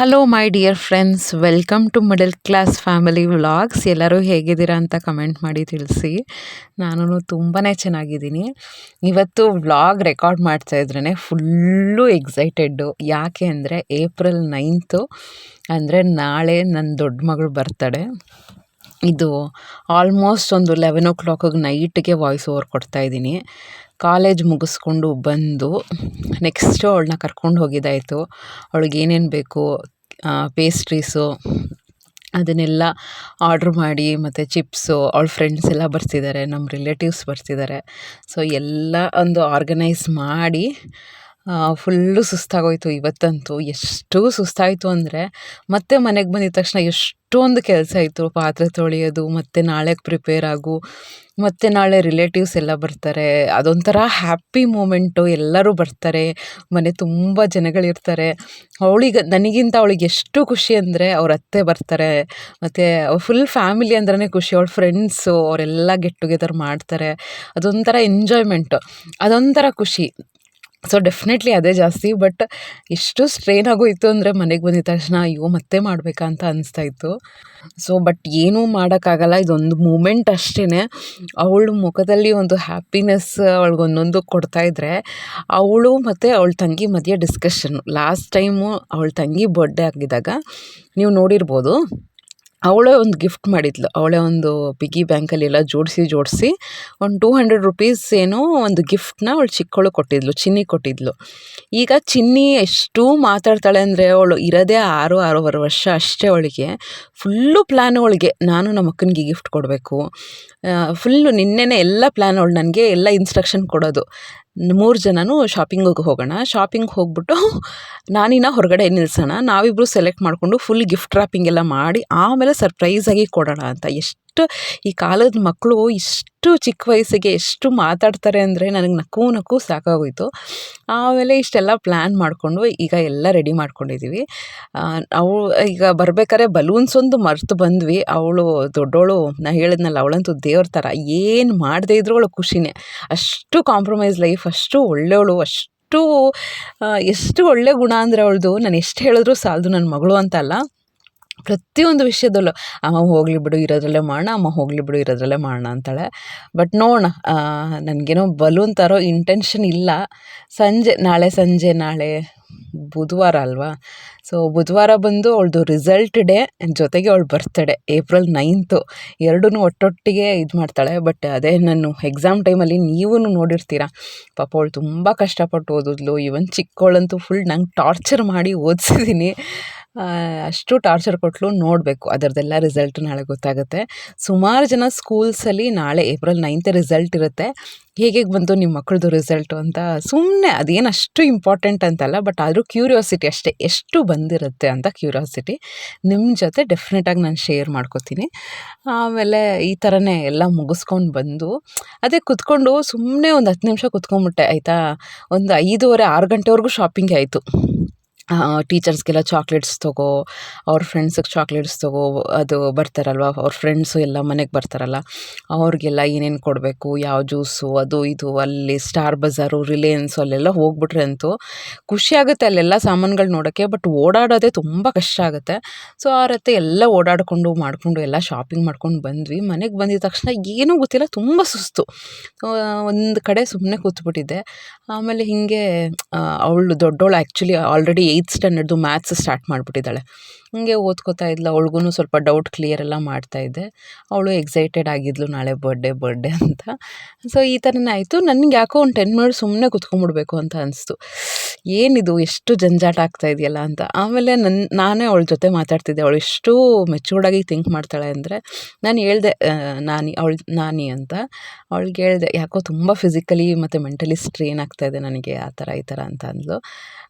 Hello my dear friends, welcome to middle class family vlogs. ಎಲ್ಲರೂ ಹೇಗಿದ್ದೀರಾ ಅಂತ comment ಮಾಡಿ ತಿಳಿಸಿ. ನಾನು ತುಂಬಾ ಚೆನ್ನಾಗಿದ್ದೀನಿ. ಇವತ್ತು ವ್ಲಾಗ್ ರೆಕಾರ್ಡ್ ಮಾಡ್ತಾಯಿದ್ರೇ ಫುಲ್ಲು ಎಕ್ಸೈಟೆಡ್ಡು. ಯಾಕೆ ಅಂದರೆ ಏಪ್ರಿಲ್ 9 ಅಂದರೆ ನಾಳೆ ನನ್ನ ದೊಡ್ಡ ಮಗಳು ಬರ್ತಡೆ. ಇದು ಆಲ್ಮೋಸ್ಟ್ ಒಂದು 11 ನೈಟ್ಗೆ ವಾಯ್ಸ್ ಓವರ್ ಕೊಡ್ತಾಯಿದ್ದೀನಿ. ಕಾಲೇಜ್ ಮುಗಿಸ್ಕೊಂಡು ಬಂದು ನೆಕ್ಸ್ಟು ಅವಳನ್ನ ಕರ್ಕೊಂಡು ಹೋಗಿದ್ದಾಯಿತು. ಅವಳಿಗೆ ಏನೇನು ಬೇಕು ಪೇಸ್ಟ್ರೀಸು ಅದನ್ನೆಲ್ಲ ಆರ್ಡ್ರ್ ಮಾಡಿ, ಮತ್ತು ಚಿಪ್ಸು, ಅವಳ ಫ್ರೆಂಡ್ಸ್ ಎಲ್ಲ ಬರ್ತಿದ್ದಾರೆ, ನಮ್ಮ ರಿಲೇಟಿವ್ಸ್ ಬರ್ತಿದ್ದಾರೆ. ಸೊ ಎಲ್ಲ ಒಂದು ಆರ್ಗನೈಸ್ ಮಾಡಿ ಫುಲ್ಲು ಸುಸ್ತಾಗೋಯ್ತು ಇವತ್ತಂತೂ. ಎಷ್ಟು ಸುಸ್ತಾಯಿತು ಅಂದರೆ ಮತ್ತೆ ಮನೆಗೆ ಬಂದಿದ ತಕ್ಷಣ ಎಷ್ಟೊಂದು ಕೆಲಸ ಇತ್ತು. ಪಾತ್ರೆ ತೊಳೆಯೋದು, ಮತ್ತು ನಾಳೆಗೆ ಪ್ರಿಪೇರ್ ಆಗು, ಮತ್ತು ನಾಳೆ ರಿಲೇಟಿವ್ಸ್ ಎಲ್ಲ ಬರ್ತಾರೆ. ಅದೊಂಥರ ಹ್ಯಾಪಿ ಮೂಮೆಂಟು. ಎಲ್ಲರೂ ಬರ್ತಾರೆ, ಮನೆ ತುಂಬ ಜನಗಳಿರ್ತಾರೆ. ನನಗಿಂತ ಅವಳಿಗೆ ಎಷ್ಟು ಖುಷಿ ಅಂದರೆ ಅವ್ರ ಅತ್ತೆ ಬರ್ತಾರೆ, ಮತ್ತು ಫುಲ್ ಫ್ಯಾಮಿಲಿ ಅಂದ್ರೇ ಖುಷಿ. ಅವಳ ಫ್ರೆಂಡ್ಸು ಅವರೆಲ್ಲ ಗೆಟ್ ಟುಗೆದರ್ ಮಾಡ್ತಾರೆ. ಅದೊಂಥರ ಎಂಜಾಯ್ಮೆಂಟು, ಅದೊಂಥರ ಖುಷಿ. ಸೊ ಡೆಫಿನೆಟ್ಲಿ ಅದೇ ಜಾಸ್ತಿ. ಬಟ್ ಎಷ್ಟು ಸ್ಟ್ರೈನ್ ಆಗೋಯಿತು ಅಂದರೆ ಮನೆಗೆ ಬಂದಿದ ತಕ್ಷಣ ಅಯ್ಯೋ ಮತ್ತೆ ಮಾಡಬೇಕಾ ಅಂತ ಅನಿಸ್ತಾಯಿತ್ತು. ಸೊ ಬಟ್ ಏನೂ ಮಾಡೋಕ್ಕಾಗಲ್ಲ, ಇದೊಂದು ಮೂಮೆಂಟ್ ಅಷ್ಟೇ. ಅವಳ ಮುಖದಲ್ಲಿ ಒಂದು ಹ್ಯಾಪಿನೆಸ್ ಅವಳಿಗೊಂದೊಂದು ಕೊಡ್ತಾಯಿದ್ರೆ, ಅವಳು ಮತ್ತು ಅವಳ ತಂಗಿ ಮಧ್ಯೆ ಡಿಸ್ಕಷನ್ನು. ಲಾಸ್ಟ್ ಟೈಮು ಅವಳ ತಂಗಿ ಬರ್ಡೇ ಆಗಿದ್ದಾಗ ನೀವು ನೋಡಿರ್ಬೋದು, ಅವಳೇ ಒಂದು ಗಿಫ್ಟ್ ಮಾಡಿದ್ಲು. ಅವಳೇ ಒಂದು ಪಿಗ್ಗಿ ಬ್ಯಾಂಕಲ್ಲಿ ಎಲ್ಲ ಜೋಡಿಸಿ ಒಂದು 200 ರುಪೀಸ್ ಏನೋ ಒಂದು ಗಿಫ್ಟನ್ನ ಅವಳು ಚಿಕ್ಕವಳು ಕೊಟ್ಟಿದ್ಲು, ಚಿನ್ನಿ ಕೊಟ್ಟಿದ್ಲು. ಈಗ ಚಿನ್ನಿ ಎಷ್ಟು ಮಾತಾಡ್ತಾಳೆ ಅಂದರೆ, ಅವಳು ಇರೋದೇ 6-6.5 ವರ್ಷ ಅಷ್ಟೇ. ಅವಳಿಗೆ ಫುಲ್ಲು ಪ್ಲ್ಯಾನ್. ಅವಳಿಗೆ ನಾನು ನಮ್ಮ ಅಕ್ಕನಿಗೆ ಗಿಫ್ಟ್ ಕೊಡಬೇಕು, ಫುಲ್ಲು ನಿನ್ನೆನೇ ಎಲ್ಲ ಪ್ಲ್ಯಾನ್. ಅವಳು ನನಗೆ ಎಲ್ಲ ಇನ್ಸ್ಟ್ರಕ್ಷನ್ ಕೊಡೋದು. 3 ಜನನೂ ಶಾಪಿಂಗಿಗೆ ಹೋಗೋಣ, ಶಾಪಿಂಗ್ ಹೋಗ್ಬಿಟ್ಟು ನಾನಿನ್ನ ಹೊರಗಡೆ ನಿಲ್ಲಿಸೋಣ, ನಾವಿಬ್ಬರು ಸೆಲೆಕ್ಟ್ ಮಾಡಿಕೊಂಡು ಫುಲ್ ಗಿಫ್ಟ್ ರ್ಯಾಪಿಂಗ್ ಎಲ್ಲ ಮಾಡಿ ಆಮೇಲೆ ಸರ್ಪ್ರೈಸಾಗಿ ಕೊಡೋಣ ಅಂತ. ಎಷ್ಟು ಈ ಕಾಲದ ಮಕ್ಕಳು ಇಷ್ಟು ಚಿಕ್ಕ ವಯಸ್ಸಿಗೆ ಎಷ್ಟು ಮಾತಾಡ್ತಾರೆ ಅಂದರೆ ನನಗೆ ನಕ್ಕು ಸಾಕಾಗೋಯಿತು. ಆಮೇಲೆ ಇಷ್ಟೆಲ್ಲ ಪ್ಲ್ಯಾನ್ ಮಾಡಿಕೊಂಡು ಈಗ ಎಲ್ಲ ರೆಡಿ ಮಾಡ್ಕೊಂಡಿದ್ದೀವಿ. ಈಗ ಬರ್ಬೇಕಾದ್ರೆ ಬಲೂನ್ಸ್ ಒಂದು ಮರೆತು ಬಂದ್ವಿ. ಅವಳು ದೊಡ್ಡವಳು, ನಾನು ಹೇಳಿದ್ನಲ್ಲ, ಅವಳಂತೂ ದೇವ್ರ ಥರ. ಏನು ಮಾಡದೇ ಇದ್ರೂ ಅವಳು ಖುಷಿನೇ. ಅಷ್ಟು ಕಾಂಪ್ರಮೈಸ್ ಲೈಫ್, ಅಷ್ಟು ಒಳ್ಳೆಯವಳು, ಎಷ್ಟು ಒಳ್ಳೆ ಗುಣ ಅಂದರೆ ಅವಳದು. ನಾನು ಎಷ್ಟು ಹೇಳಿದ್ರೂ ಸಾಲದು. ನನ್ನ ಮಗಳು ಅಂತ ಅಲ್ಲ, ಪ್ರತಿಯೊಂದು ವಿಷಯದಲ್ಲೂ ಅಮ್ಮ ಹೋಗಲಿ ಬಿಡು ಇರೋದ್ರಲ್ಲೇ ಮಾಡೋಣ, ಅಮ್ಮ ಹೋಗಲಿ ಬಿಡು ಇರೋದ್ರಲ್ಲೇ ಮಾಡೋಣ ಅಂತಾಳೆ. ಬಟ್ ನೋಡೋಣ, ನನಗೇನೋ ಬಲೂನ್ ತರೋ ಇಂಟೆನ್ಷನ್ ಇಲ್ಲ. ನಾಳೆ ಬುಧವಾರ ಅಲ್ವಾ, ಸೊ ಬುಧವಾರ ಬಂದು ಅವಳದು ರಿಸಲ್ಟ್ ಡೇ ಜೊತೆಗೆ ಅವಳು ಬರ್ತಡೇ ಏಪ್ರಿಲ್ 9 ಎರಡೂ ಒಟ್ಟೊಟ್ಟಿಗೆ ಇದು ಮಾಡ್ತಾಳೆ. ಬಟ್ ಅದೇ ನಾನು ಎಕ್ಸಾಮ್ ಟೈಮಲ್ಲಿ ನೀವೂ ನೋಡಿರ್ತೀರ, ಪಾಪ ಅವಳು ತುಂಬ ಕಷ್ಟಪಟ್ಟು ಓದಿದ್ಲು. ಈವನ್ ಚಿಕ್ಕವಳಂತೂ ಫುಲ್ ನಂಗೆ ಟಾರ್ಚರ್ ಮಾಡಿ ಓದಿಸಿದ್ದೀನಿ. ಅಷ್ಟು ಟಾರ್ಚರ್ ಕೊಟ್ಟಲು. ನೋಡಬೇಕು, ಅದರದ್ದೆಲ್ಲ ರಿಸಲ್ಟ್ ನಾಳೆ ಗೊತ್ತಾಗುತ್ತೆ. ಸುಮಾರು ಜನ ಸ್ಕೂಲ್ಸಲ್ಲಿ ನಾಳೆ ಏಪ್ರಿಲ್ 9 ರಿಸಲ್ಟ್ ಇರುತ್ತೆ. ಹೇಗೆ ಬಂತು ನಿಮ್ಮ ಮಕ್ಕಳದು ರಿಸಲ್ಟು ಅಂತ ಸುಮ್ಮನೆ, ಅದೇನು ಅಷ್ಟು ಇಂಪಾರ್ಟೆಂಟ್ ಅಂತಲ್ಲ, ಬಟ್ ಆದರೂ ಕ್ಯೂರಿಯಾಸಿಟಿ ಅಷ್ಟೇ, ಎಷ್ಟು ಬಂದಿರುತ್ತೆ ಅಂತ ಕ್ಯೂರಿಯಾಸಿಟಿ. ನಿಮ್ಮ ಜೊತೆ ಡೆಫಿನೆಟಾಗಿ ನಾನು ಶೇರ್ ಮಾಡ್ಕೋತೀನಿ. ಆಮೇಲೆ ಈ ಥರನೇ ಎಲ್ಲ ಮುಗಿಸ್ಕೊಂಡು ಬಂದು ಅದೇ ಕುತ್ಕೊಂಡು ಸುಮ್ಮನೆ ಒಂದು 10 ನಿಮಿಷ ಕುತ್ಕೊಂಡ್ಬಿಟ್ಟೆ ಆಯಿತಾ. ಒಂದು 5:30-6 ಗಂಟೆವರೆಗೂ ಶಾಪಿಂಗ್ ಆಯಿತು. ಟೀಚರ್ಸ್ಗೆಲ್ಲ ಚಾಕ್ಲೇಟ್ಸ್ ತೊಗೋ, ಅವ್ರ ಫ್ರೆಂಡ್ಸಿಗೆ ಚಾಕ್ಲೇಟ್ಸ್ ತೊಗೋ, ಅದು ಬರ್ತಾರಲ್ವ ಅವ್ರ ಫ್ರೆಂಡ್ಸು ಎಲ್ಲ ಮನೆಗೆ ಬರ್ತಾರಲ್ಲ, ಅವ್ರಿಗೆಲ್ಲ ಏನೇನು ಕೊಡಬೇಕು, ಯಾವ ಜ್ಯೂಸು, ಅದು ಇದು. ಅಲ್ಲಿ ಸ್ಟಾರ್ ಬಜಾರು, ರಿಲಯನ್ಸು ಅಲ್ಲೆಲ್ಲ ಹೋಗ್ಬಿಟ್ರೆ ಅಂತೂ ಖುಷಿ ಆಗುತ್ತೆ ಅಲ್ಲೆಲ್ಲ ಸಾಮಾನುಗಳು ನೋಡೋಕ್ಕೆ. ಬಟ್ ಓಡಾಡೋದೇ ತುಂಬ ಕಷ್ಟ ಆಗುತ್ತೆ. ಸೊ ಆ ರತ್ತೆ ಎಲ್ಲ ಓಡಾಡಿಕೊಂಡು ಮಾಡಿಕೊಂಡು ಎಲ್ಲ ಶಾಪಿಂಗ್ ಮಾಡ್ಕೊಂಡು ಬಂದ್ವಿ. ಮನೆಗೆ ಬಂದಿದ ತಕ್ಷಣ ಏನೂ ಗೊತ್ತಿಲ್ಲ, ತುಂಬ ಸುಸ್ತು. ಒಂದು ಕಡೆ ಸುಮ್ಮನೆ ಕೂತ್ಬಿಟ್ಟಿದ್ದೆ. ಆಮೇಲೆ ಹೀಗೆ ಅವಳು ದೊಡ್ಡವಳು ಆ್ಯಕ್ಚುಲಿ ಆಲ್ರೆಡಿ 8th ಸ್ಟ್ಯಾಂಡರ್ಡ್ದು ಮ್ಯಾಥ್ಸ್ ಸ್ಟಾರ್ಟ್ ಮಾಡಿಬಿಟ್ಟಿದ್ದಾಳೆ. ಹೀಗೆ ಓದ್ಕೋತಾ ಇದ್ಲು. ಅವಳಿಗೂ ಸ್ವಲ್ಪ ಡೌಟ್ ಕ್ಲಿಯರ್ ಎಲ್ಲ ಮಾಡ್ತಾಯಿದ್ದೆ. ಅವಳು ಎಕ್ಸೈಟೆಡ್ ಆಗಿದ್ಲು ನಾಳೆ ಬರ್ಡೇ ಅಂತ. ಸೊ ಈ ಥರನೇ ಆಯಿತು. ನನಗೆ ಯಾಕೋ ಒಂದು 10 ಮಿನಿಟ್ಸ್ ಸುಮ್ಮನೆ ಕುತ್ಕೊಂಡ್ಬಿಡ್ಬೇಕು ಅಂತ ಅನಿಸ್ತು. ಏನಿದು ಎಷ್ಟು ಜಂಜಾಟ ಆಗ್ತಾ ಇದೆಯಲ್ಲ ಅಂತ. ಆಮೇಲೆ ನಾನೇ ಅವಳ ಜೊತೆ ಮಾತಾಡ್ತಿದ್ದೆ. ಅವಳು ಎಷ್ಟು ಮೆಚೂರ್ಡಾಗಿ ಥಿಂಕ್ ಮಾಡ್ತಾಳೆ ಅಂದರೆ, ನಾನು ಹೇಳಿದೆ ನಾನಿ ಅಂತ. ಅವಳಿಗೆ ಹೇಳಿದೆ, ಯಾಕೋ ತುಂಬ ಫಿಸಿಕಲಿ ಮತ್ತು ಮೆಂಟಲಿ ಸ್ಟ್ರೇನ್ ಆಗ್ತಾಯಿದೆ ನನಗೆ, ಆ ಥರ ಈ ಥರ ಅಂತ ಅಂದ್ಲು.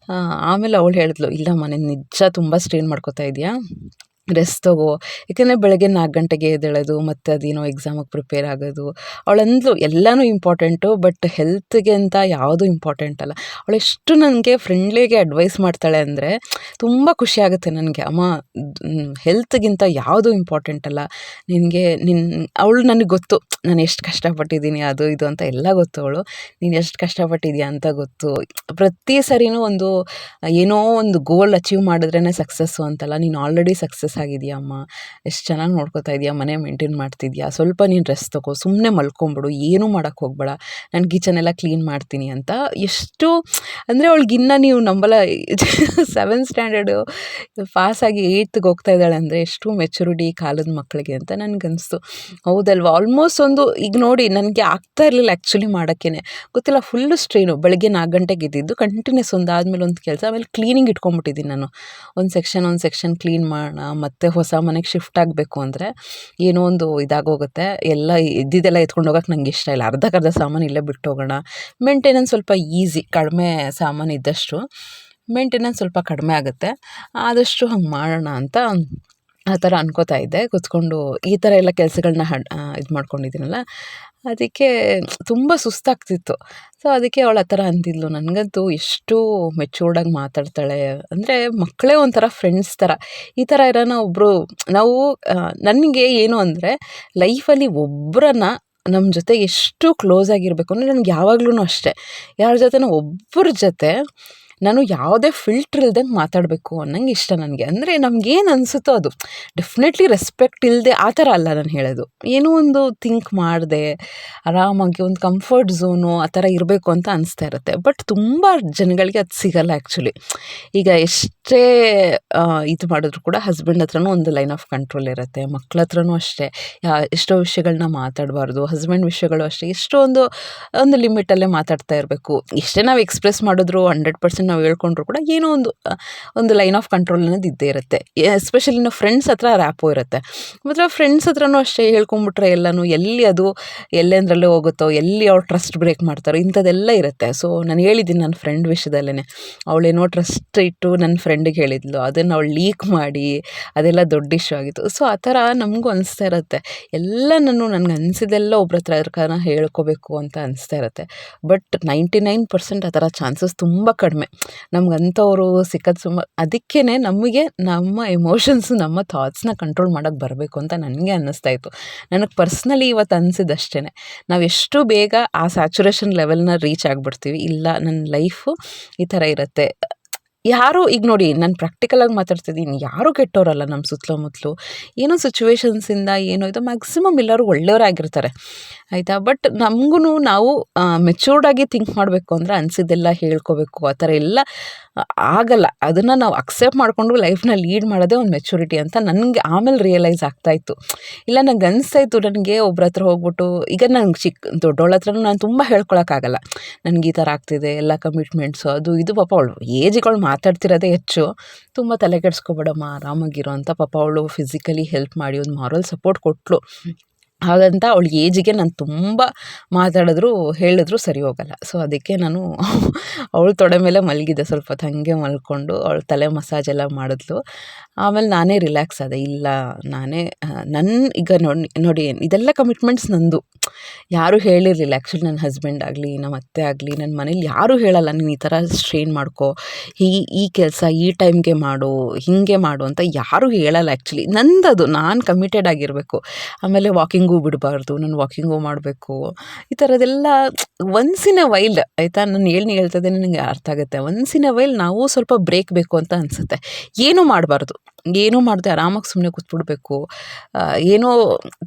ಆಮೇಲೆ ಅವಳು ಹೇಳಿದ್ಲು, ಇಲ್ಲಮ್ಮ ನೀನು ನಿಜ ತುಂಬ ಸ್ಟ್ರೇನ್ ಮಾಡ್ಕೋತಾ ಇದೆಯಾ, ರೆಸ್ಟ್ ತಗೋ. ಯಾಕೆಂದರೆ ಬೆಳಗ್ಗೆ 4 ಗಂಟೆಗೆ ಎದ್ದೇಳೋದು, ಮತ್ತು ಅದೇನೋ ಎಕ್ಸಾಮಿಗೆ ಪ್ರಿಪೇರ್ ಆಗೋದು. ಅವಳಂದ್ಲು ಎಲ್ಲನೂ ಇಂಪಾರ್ಟೆಂಟು, ಬಟ್ ಹೆಲ್ತ್ಗೆ ಅಂತ ಯಾವುದೂ ಇಂಪಾರ್ಟೆಂಟ್ ಅಲ್ಲ. ಅವಳೆಷ್ಟು ನನಗೆ ಫ್ರೆಂಡ್ಲಿಗೆ ಅಡ್ವೈಸ್ ಮಾಡ್ತಾಳೆ ಅಂದರೆ ತುಂಬ ಖುಷಿಯಾಗುತ್ತೆ ನನಗೆ. ಅಮ್ಮ, ಹೆಲ್ತ್ಗಿಂತ ಯಾವುದೂ ಇಂಪಾರ್ಟೆಂಟ್ ಅಲ್ಲ ನಿನಗೆ. ಅವಳು ನನಗೆ ಗೊತ್ತು ನಾನು ಎಷ್ಟು ಕಷ್ಟಪಟ್ಟಿದ್ದೀನಿ, ಅದು ಇದು ಅಂತ ಎಲ್ಲ ಗೊತ್ತು. ಅವಳು ನೀನು ಎಷ್ಟು ಕಷ್ಟಪಟ್ಟಿದ್ಯಾ ಅಂತ ಗೊತ್ತು. ಪ್ರತಿ ಸರಿನೂ ಏನೋ ಒಂದು ಗೋಲ್ ಅಚೀವ್ ಮಾಡಿದ್ರೇ ಸಕ್ಸಸ್ಸು ಅಂತಲ್ಲ. ನೀನು ಆಲ್ರೆಡಿ ಸಕ್ಸಸ್ ಆಗಿದೆಯಾ ಅಮ್ಮ, ಎಷ್ಟು ಚೆನ್ನಾಗಿ ನೋಡ್ಕೋತಾ ಇದೆಯಾ, ಮನೆ ಮೇಂಟೈನ್ ಮಾಡ್ತಿದ್ಯಾ, ಸ್ವಲ್ಪ ನೀನು ರೆಸ್ಟ್ ತಗೋ, ಸುಮ್ಮನೆ ಮಲ್ಕೊಂಬಿಡು, ಏನೂ ಮಾಡೋಕ್ಕೆ ಹೋಗಬೇಡ, ನಾನು ಕಿಚನೆಲ್ಲ ಕ್ಲೀನ್ ಮಾಡ್ತೀನಿ ಅಂತ. ಎಷ್ಟು ಅಂದರೆ ಅವಳಿಗಿನ್ನ ನೀವು ನಂಬಲ್ಲ, 7th ಸ್ಟ್ಯಾಂಡರ್ಡು ಪಾಸಾಗಿ 8ಗೆ ಹೋಗ್ತಾ ಇದ್ದಾಳೆ ಅಂದರೆ ಎಷ್ಟು ಮೆಚುರಿಟಿ ಕಾಲದ ಮಕ್ಕಳಿಗೆ ಅಂತ ನನಗನ್ನಿಸ್ತು. ಹೌದಲ್ವಾ? ಆಲ್ಮೋಸ್ಟ್ ಈಗ ನೋಡಿ, ನನಗೆ ಆಗ್ತಾ ಇರಲಿಲ್ಲ ಆ್ಯಕ್ಚುಲಿ ಮಾಡೋಕ್ಕೇ, ಗೊತ್ತಿಲ್ಲ, ಫುಲ್ಲು ಸ್ಟ್ರೈನು. ಬೆಳಗ್ಗೆ 4 ಗಂಟೆಗೆ ಇದ್ದಿದ್ದು ಕಂಟಿನ್ಯೂಸ್ ಒಂದಾದ್ಮೇಲೆ ಒಂದು ಕೆಲಸ. ಆಮೇಲೆ ಕ್ಲೀನಿಂಗ್ ಇಟ್ಕೊಂಡ್ಬಿಟ್ಟಿದ್ದೀನಿ ನಾನು. ಒಂದು ಸೆಕ್ಷನ್ ಕ್ಲೀನ್ ಮಾಡೋಣ, ಮತ್ತು ಹೊಸ ಮನೆಗೆ ಶಿಫ್ಟ್ ಆಗಬೇಕು ಅಂದರೆ ಏನೋ ಒಂದು ಇದಾಗೋಗುತ್ತೆ. ಎಲ್ಲ ಇದ್ದಿದ್ದೆಲ್ಲ ಎತ್ಕೊಂಡು ಹೋಗೋಕೆ ನಂಗೆ ಇಷ್ಟ ಇಲ್ಲ. ಅರ್ಧಕ್ಕರ್ಧ ಸಾಮಾನು ಇಲ್ಲೇ ಬಿಟ್ಟು ಹೋಗೋಣ. ಮೇಂಟೆನೆನ್ಸ್ ಸ್ವಲ್ಪ ಈಸಿ, ಕಡಿಮೆ ಸಾಮಾನು ಇದ್ದಷ್ಟು ಮೇಂಟೆನೆನ್ಸ್ ಸ್ವಲ್ಪ ಕಡಿಮೆ ಆಗುತ್ತೆ. ಆದಷ್ಟು ಹಂಗೆ ಮಾಡೋಣ ಅಂತ ಆ ಥರ ಅನ್ಕೋತಾ ಇದ್ದೆ ಕೂತ್ಕೊಂಡು. ಈ ಥರ ಎಲ್ಲ ಕೆಲಸಗಳನ್ನ ಇದು ಮಾಡ್ಕೊಂಡಿದ್ದೀನಲ್ಲ, ಅದಕ್ಕೆ ತುಂಬ ಸುಸ್ತಾಗ್ತಿತ್ತು. ಸೊ ಅದಕ್ಕೆ ಅವಳು ಆ ಥರ ಅಂತಿದ್ಲು. ನನಗಂತೂ ಎಷ್ಟು ಮೆಚೂರ್ಡಾಗಿ ಮಾತಾಡ್ತಾಳೆ ಅಂದರೆ, ಮಕ್ಕಳೇ ಒಂಥರ ಫ್ರೆಂಡ್ಸ್ ಥರ. ಈ ಥರ ಇರೋನ ಒಬ್ಬರು ನಾವು ನನಗೆ ಏನು ಅಂದರೆ, ಲೈಫಲ್ಲಿ ಒಬ್ಬರನ್ನ ನಮ್ಮ ಜೊತೆ ಎಷ್ಟು ಕ್ಲೋಸ್ ಆಗಿರಬೇಕು ಅಂದರೆ, ನನಗೆ ಯಾವಾಗ್ಲೂ ಅಷ್ಟೇ, ಯಾರ ಜೊತೆನೋ ಒಬ್ಬರ ಜೊತೆ ನಾನು ಯಾವುದೇ ಫಿಲ್ಟ್ರ್ ಇಲ್ದಂಗೆ ಮಾತಾಡಬೇಕು ಅನ್ನಂಗೆ ಇಷ್ಟ ನನಗೆ. ಅಂದರೆ ನಮಗೇನು ಅನಿಸುತ್ತೋ ಅದು, ಡೆಫಿನೆಟ್ಲಿ ರೆಸ್ಪೆಕ್ಟ್ ಇಲ್ಲದೆ ಆ ಥರ ಅಲ್ಲ ನಾನು ಹೇಳೋದು. ಏನೋ ಒಂದು ಥಿಂಕ್ ಮಾಡಿದೆ ಆರಾಮಾಗಿ ಒಂದು ಕಂಫರ್ಟ್ ಝೋನು ಆ ಥರ ಇರಬೇಕು ಅಂತ ಅನಿಸ್ತಾ ಇರುತ್ತೆ. ಬಟ್ ತುಂಬ ಜನಗಳಿಗೆ ಅದು ಸಿಗಲ್ಲ ಆ್ಯಕ್ಚುಲಿ. ಈಗ ಎಷ್ಟೇ ಇದು ಮಾಡಿದ್ರು ಕೂಡ ಹಸ್ಬೆಂಡ್ ಹತ್ರನೂ ಒಂದು ಲೈನ್ ಆಫ್ ಕಂಟ್ರೋಲ್ ಇರುತ್ತೆ, ಮಕ್ಳ ಹತ್ರನೂ ಅಷ್ಟೇ. ಎಷ್ಟೋ ವಿಷಯಗಳನ್ನ ಮಾತಾಡಬಾರ್ದು, ಹಸ್ಬೆಂಡ್ ವಿಷಯಗಳು ಅಷ್ಟೇ ಒಂದು ಲಿಮಿಟಲ್ಲೇ ಮಾತಾಡ್ತಾ ಇರಬೇಕು. ಇಷ್ಟೇ ನಾವು ಎಕ್ಸ್ಪ್ರೆಸ್ ಮಾಡಿದ್ರು 100% ನಾವು ಹೇಳ್ಕೊಂಡ್ರು ಕೂಡ ಏನೋ ಒಂದು ಲೈನ್ ಆಫ್ ಕಂಟ್ರೋಲ್ ಅನ್ನೋದು ಇದ್ದೇ ಇರುತ್ತೆ. ಎಸ್ಪೆಷಲಿ ನಾವು ಫ್ರೆಂಡ್ಸ್ ಹತ್ರ ರ್ಯಾಪೋ ಇರುತ್ತೆ. ಮತ್ತು ಫ್ರೆಂಡ್ಸ್ ಹತ್ರನೂ ಅಷ್ಟೇ ಹೇಳ್ಕೊಂಬಿಟ್ರೆ ಎಲ್ಲನೂ ಎಲ್ಲೆಂದ್ರಲ್ಲೇ ಹೋಗುತ್ತೋ, ಎಲ್ಲಿ ಅವ್ರು ಟ್ರಸ್ಟ್ ಬ್ರೇಕ್ ಮಾಡ್ತಾರೋ, ಇಂಥದ್ದೆಲ್ಲ ಇರುತ್ತೆ. ಸೊ ನಾನು ಹೇಳಿದ್ದೀನಿ ನನ್ನ ಫ್ರೆಂಡ್ ವಿಷಯದಲ್ಲೇ, ಅವಳೇನೋ ಟ್ರಸ್ಟ್ ಇಟ್ಟು ನನ್ನ ಫ್ರೆಂಡಿಗೆ ಹೇಳಿದ್ಲು, ಅದನ್ನು ಅವಳು ಲೀಕ್ ಮಾಡಿ ಅದೆಲ್ಲ ದೊಡ್ಡ ಇಶ್ಯೂ ಆಗಿತ್ತು. ಸೊ ಆ ಥರ ನಮಗೂ ಅನಿಸ್ತಾ ಇರುತ್ತೆ. ಎಲ್ಲ ನನಗೆ ಅನಿಸಿದೆಲ್ಲ ಒಬ್ರ ಹತ್ರ ಹೇಳ್ಕೋಬೇಕು ಅಂತ ಅನಿಸ್ತಾ ಇರುತ್ತೆ. ಬಟ್ 99% ಆ ಥರ ಚಾನ್ಸಸ್ ತುಂಬ ಕಡಿಮೆ. ನಮ್ಗಂಥವ್ರು ಸಿಕ್ಕೋದು ಅದಕ್ಕೇ ನಮಗೆ ನಮ್ಮ ಎಮೋಷನ್ಸು, ನಮ್ಮ ಥಾಟ್ಸ್ನ ಕಂಟ್ರೋಲ್ ಮಾಡೋಕ್ಕೆ ಬರಬೇಕು ಅಂತ ನನಗೆ ಅನ್ನಿಸ್ತಾ ಇತ್ತು. ನನಗೆ ಪರ್ಸ್ನಲಿ ಇವತ್ತು ಅನಿಸಿದಷ್ಟೇ, ನಾವು ಎಷ್ಟು ಬೇಗ ಆ ಸ್ಯಾಚುರೇಷನ್ ಲೆವೆಲ್ನ ರೀಚ್ ಆಗಿಬಿಡ್ತೀವಿ. ಇಲ್ಲ, ನನ್ನ ಲೈಫು ಈ ಥರ ಇರುತ್ತೆ. ಯಾರು ಈಗ ನೋಡಿ, ನಾನು ಪ್ರಾಕ್ಟಿಕಲಾಗಿ ಮಾತಾಡ್ತಿದ್ದೀನಿ, ಯಾರೂ ಕೆಟ್ಟವರಲ್ಲ ನಮ್ಮ ಸುತ್ತಮುತ್ತಲು. ಏನೋ ಸಿಚುವೇಶನ್ಸಿಂದ ಏನೋ ಇದು, ಮ್ಯಾಕ್ಸಿಮಮ್ ಎಲ್ಲರೂ ಒಳ್ಳೆಯವರಾಗಿರ್ತಾರೆ, ಆಯಿತಾ. ಬಟ್ ನಮಗೂ ನಾವು ಮೆಚೂರ್ಡಾಗಿ ಥಿಂಕ್ ಮಾಡಬೇಕು ಅಂದರೆ ಅನಿಸಿದ್ದೆಲ್ಲ ಹೇಳ್ಕೋಬೇಕು, ಆ ಥರ ಎಲ್ಲ ಆಗಲ್ಲ. ಅದನ್ನು ನಾವು ಅಕ್ಸೆಪ್ಟ್ ಮಾಡಿಕೊಂಡು ಲೈಫ್ನ ಲೀಡ್ ಮಾಡೋದೇ ಒಂದು ಮೆಚುರಿಟಿ ಅಂತ ನನಗೆ ಆಮೇಲೆ ರಿಯಲೈಸ್ ಆಗ್ತಾಯಿತ್ತು. ಇಲ್ಲ, ನಂಗೆ ಅನಿಸ್ತಾಯಿತ್ತು, ನನಗೆ ಒಬ್ರ ಹತ್ರ ಹೋಗ್ಬಿಟ್ಟು, ಈಗ ನಂಗೆ ದೊಡ್ಡವಳ ಹತ್ರನೂ ನಾನು ತುಂಬ ಹೇಳ್ಕೊಳಕ್ಕಾಗಲ್ಲ, ನನಗೆ ಈ ಥರ ಆಗ್ತಿದೆ, ಎಲ್ಲ ಕಮಿಟ್ಮೆಂಟ್ಸು ಅದು ಇದು. ಪಾಪ ಅವಳು ಏಜಿಗಳು ಮಾತಾಡ್ತಿರೋದೇ ಹೆಚ್ಚು, ತುಂಬ ತಲೆ ಕೆಡಿಸ್ಕೊಬೇಡಮ್ಮ, ಆರಾಮಾಗಿರೋ ಅಂತ ಪಾಪ ಅವಳು ಫಿಸಿಕಲಿ ಹೆಲ್ಪ್ ಮಾಡಿ ಒಂದು ಮಾರಲ್ ಸಪೋರ್ಟ್ ಕೊಟ್ಟಳು. ಹಾಗಂತ ಅವಳ ಏಜಿಗೆ ನಾನು ತುಂಬ ಹೇಳಿದ್ರು ಸರಿ ಹೋಗಲ್ಲ. ಸೊ ಅದಕ್ಕೆ ನಾನು ಅವಳ ತೊಡೆ ಮೇಲೆ ಮಲಗಿದ್ದೆ, ಸ್ವಲ್ಪ ಹೊತ್ತು ಹಾಗೆ ಮಲ್ಕೊಂಡು ಅವಳ ತಲೆ ಮಸಾಜ್ ಎಲ್ಲ ಮಾಡಿದ್ಲು. ಆಮೇಲೆ ನಾನೇ ರಿಲ್ಯಾಕ್ಸ್ ಆದೆ. ಇಲ್ಲ, ನಾನೇ ಈಗ ನೋಡಿ ಇದೆಲ್ಲ ಕಮಿಟ್ಮೆಂಟ್ಸ್ ನಂದು, ಯಾರೂ ಹೇಳಿರಲಿಲ್ಲ ಆ್ಯಕ್ಚುಲಿ. ನನ್ನ ಹಸ್ಬೆಂಡ್ ಆಗಲಿ, ನಮ್ಮ ಅತ್ತೆ ಆಗಲಿ, ನನ್ನ ಮನೇಲಿ ಯಾರೂ ಹೇಳಲ್ಲ, ನೀನು ಈ ಥರ ಸ್ಟ್ರೈನ್ ಮಾಡ್ಕೊ, ಈ ಕೆಲಸ ಈ ಟೈಮ್ಗೆ ಮಾಡು, ಹೀಗೆ ಮಾಡು ಅಂತ ಯಾರೂ ಹೇಳಲ್ಲ ಆ್ಯಕ್ಚುಲಿ. ನಂದದು, ನಾನು ಕಮಿಟೆಡ್ ಆಗಿರಬೇಕು. ಆಮೇಲೆ ವಾಕಿಂಗು ಬಿಡಬಾರ್ದು, ನಾನು ವಾಕಿಂಗು ಮಾಡಬೇಕು, ಈ ಥರದ್ದೆಲ್ಲ ಒನ್ಸ್ ಇನ್ ಅ ವೈಲ್, ಆಯಿತಾ. ನಾನು ಹೇಳ್ತದೆ ನನಗೆ ಅರ್ಥ ಆಗುತ್ತೆ. ಒನ್ಸ್ ಇನ್ ಅ ವೈಲ್ ನಾವು ಸ್ವಲ್ಪ ಬ್ರೇಕ್ ಬೇಕು ಅಂತ ಅನಿಸುತ್ತೆ. ಏನೂ ಮಾಡಬಾರ್ದು, ಏನೂ ಮಾಡದೆ ಆರಾಮಾಗಿ ಸುಮ್ಮನೆ ಕೂತ್ಬಿಡ್ಬೇಕು. ಏನೋ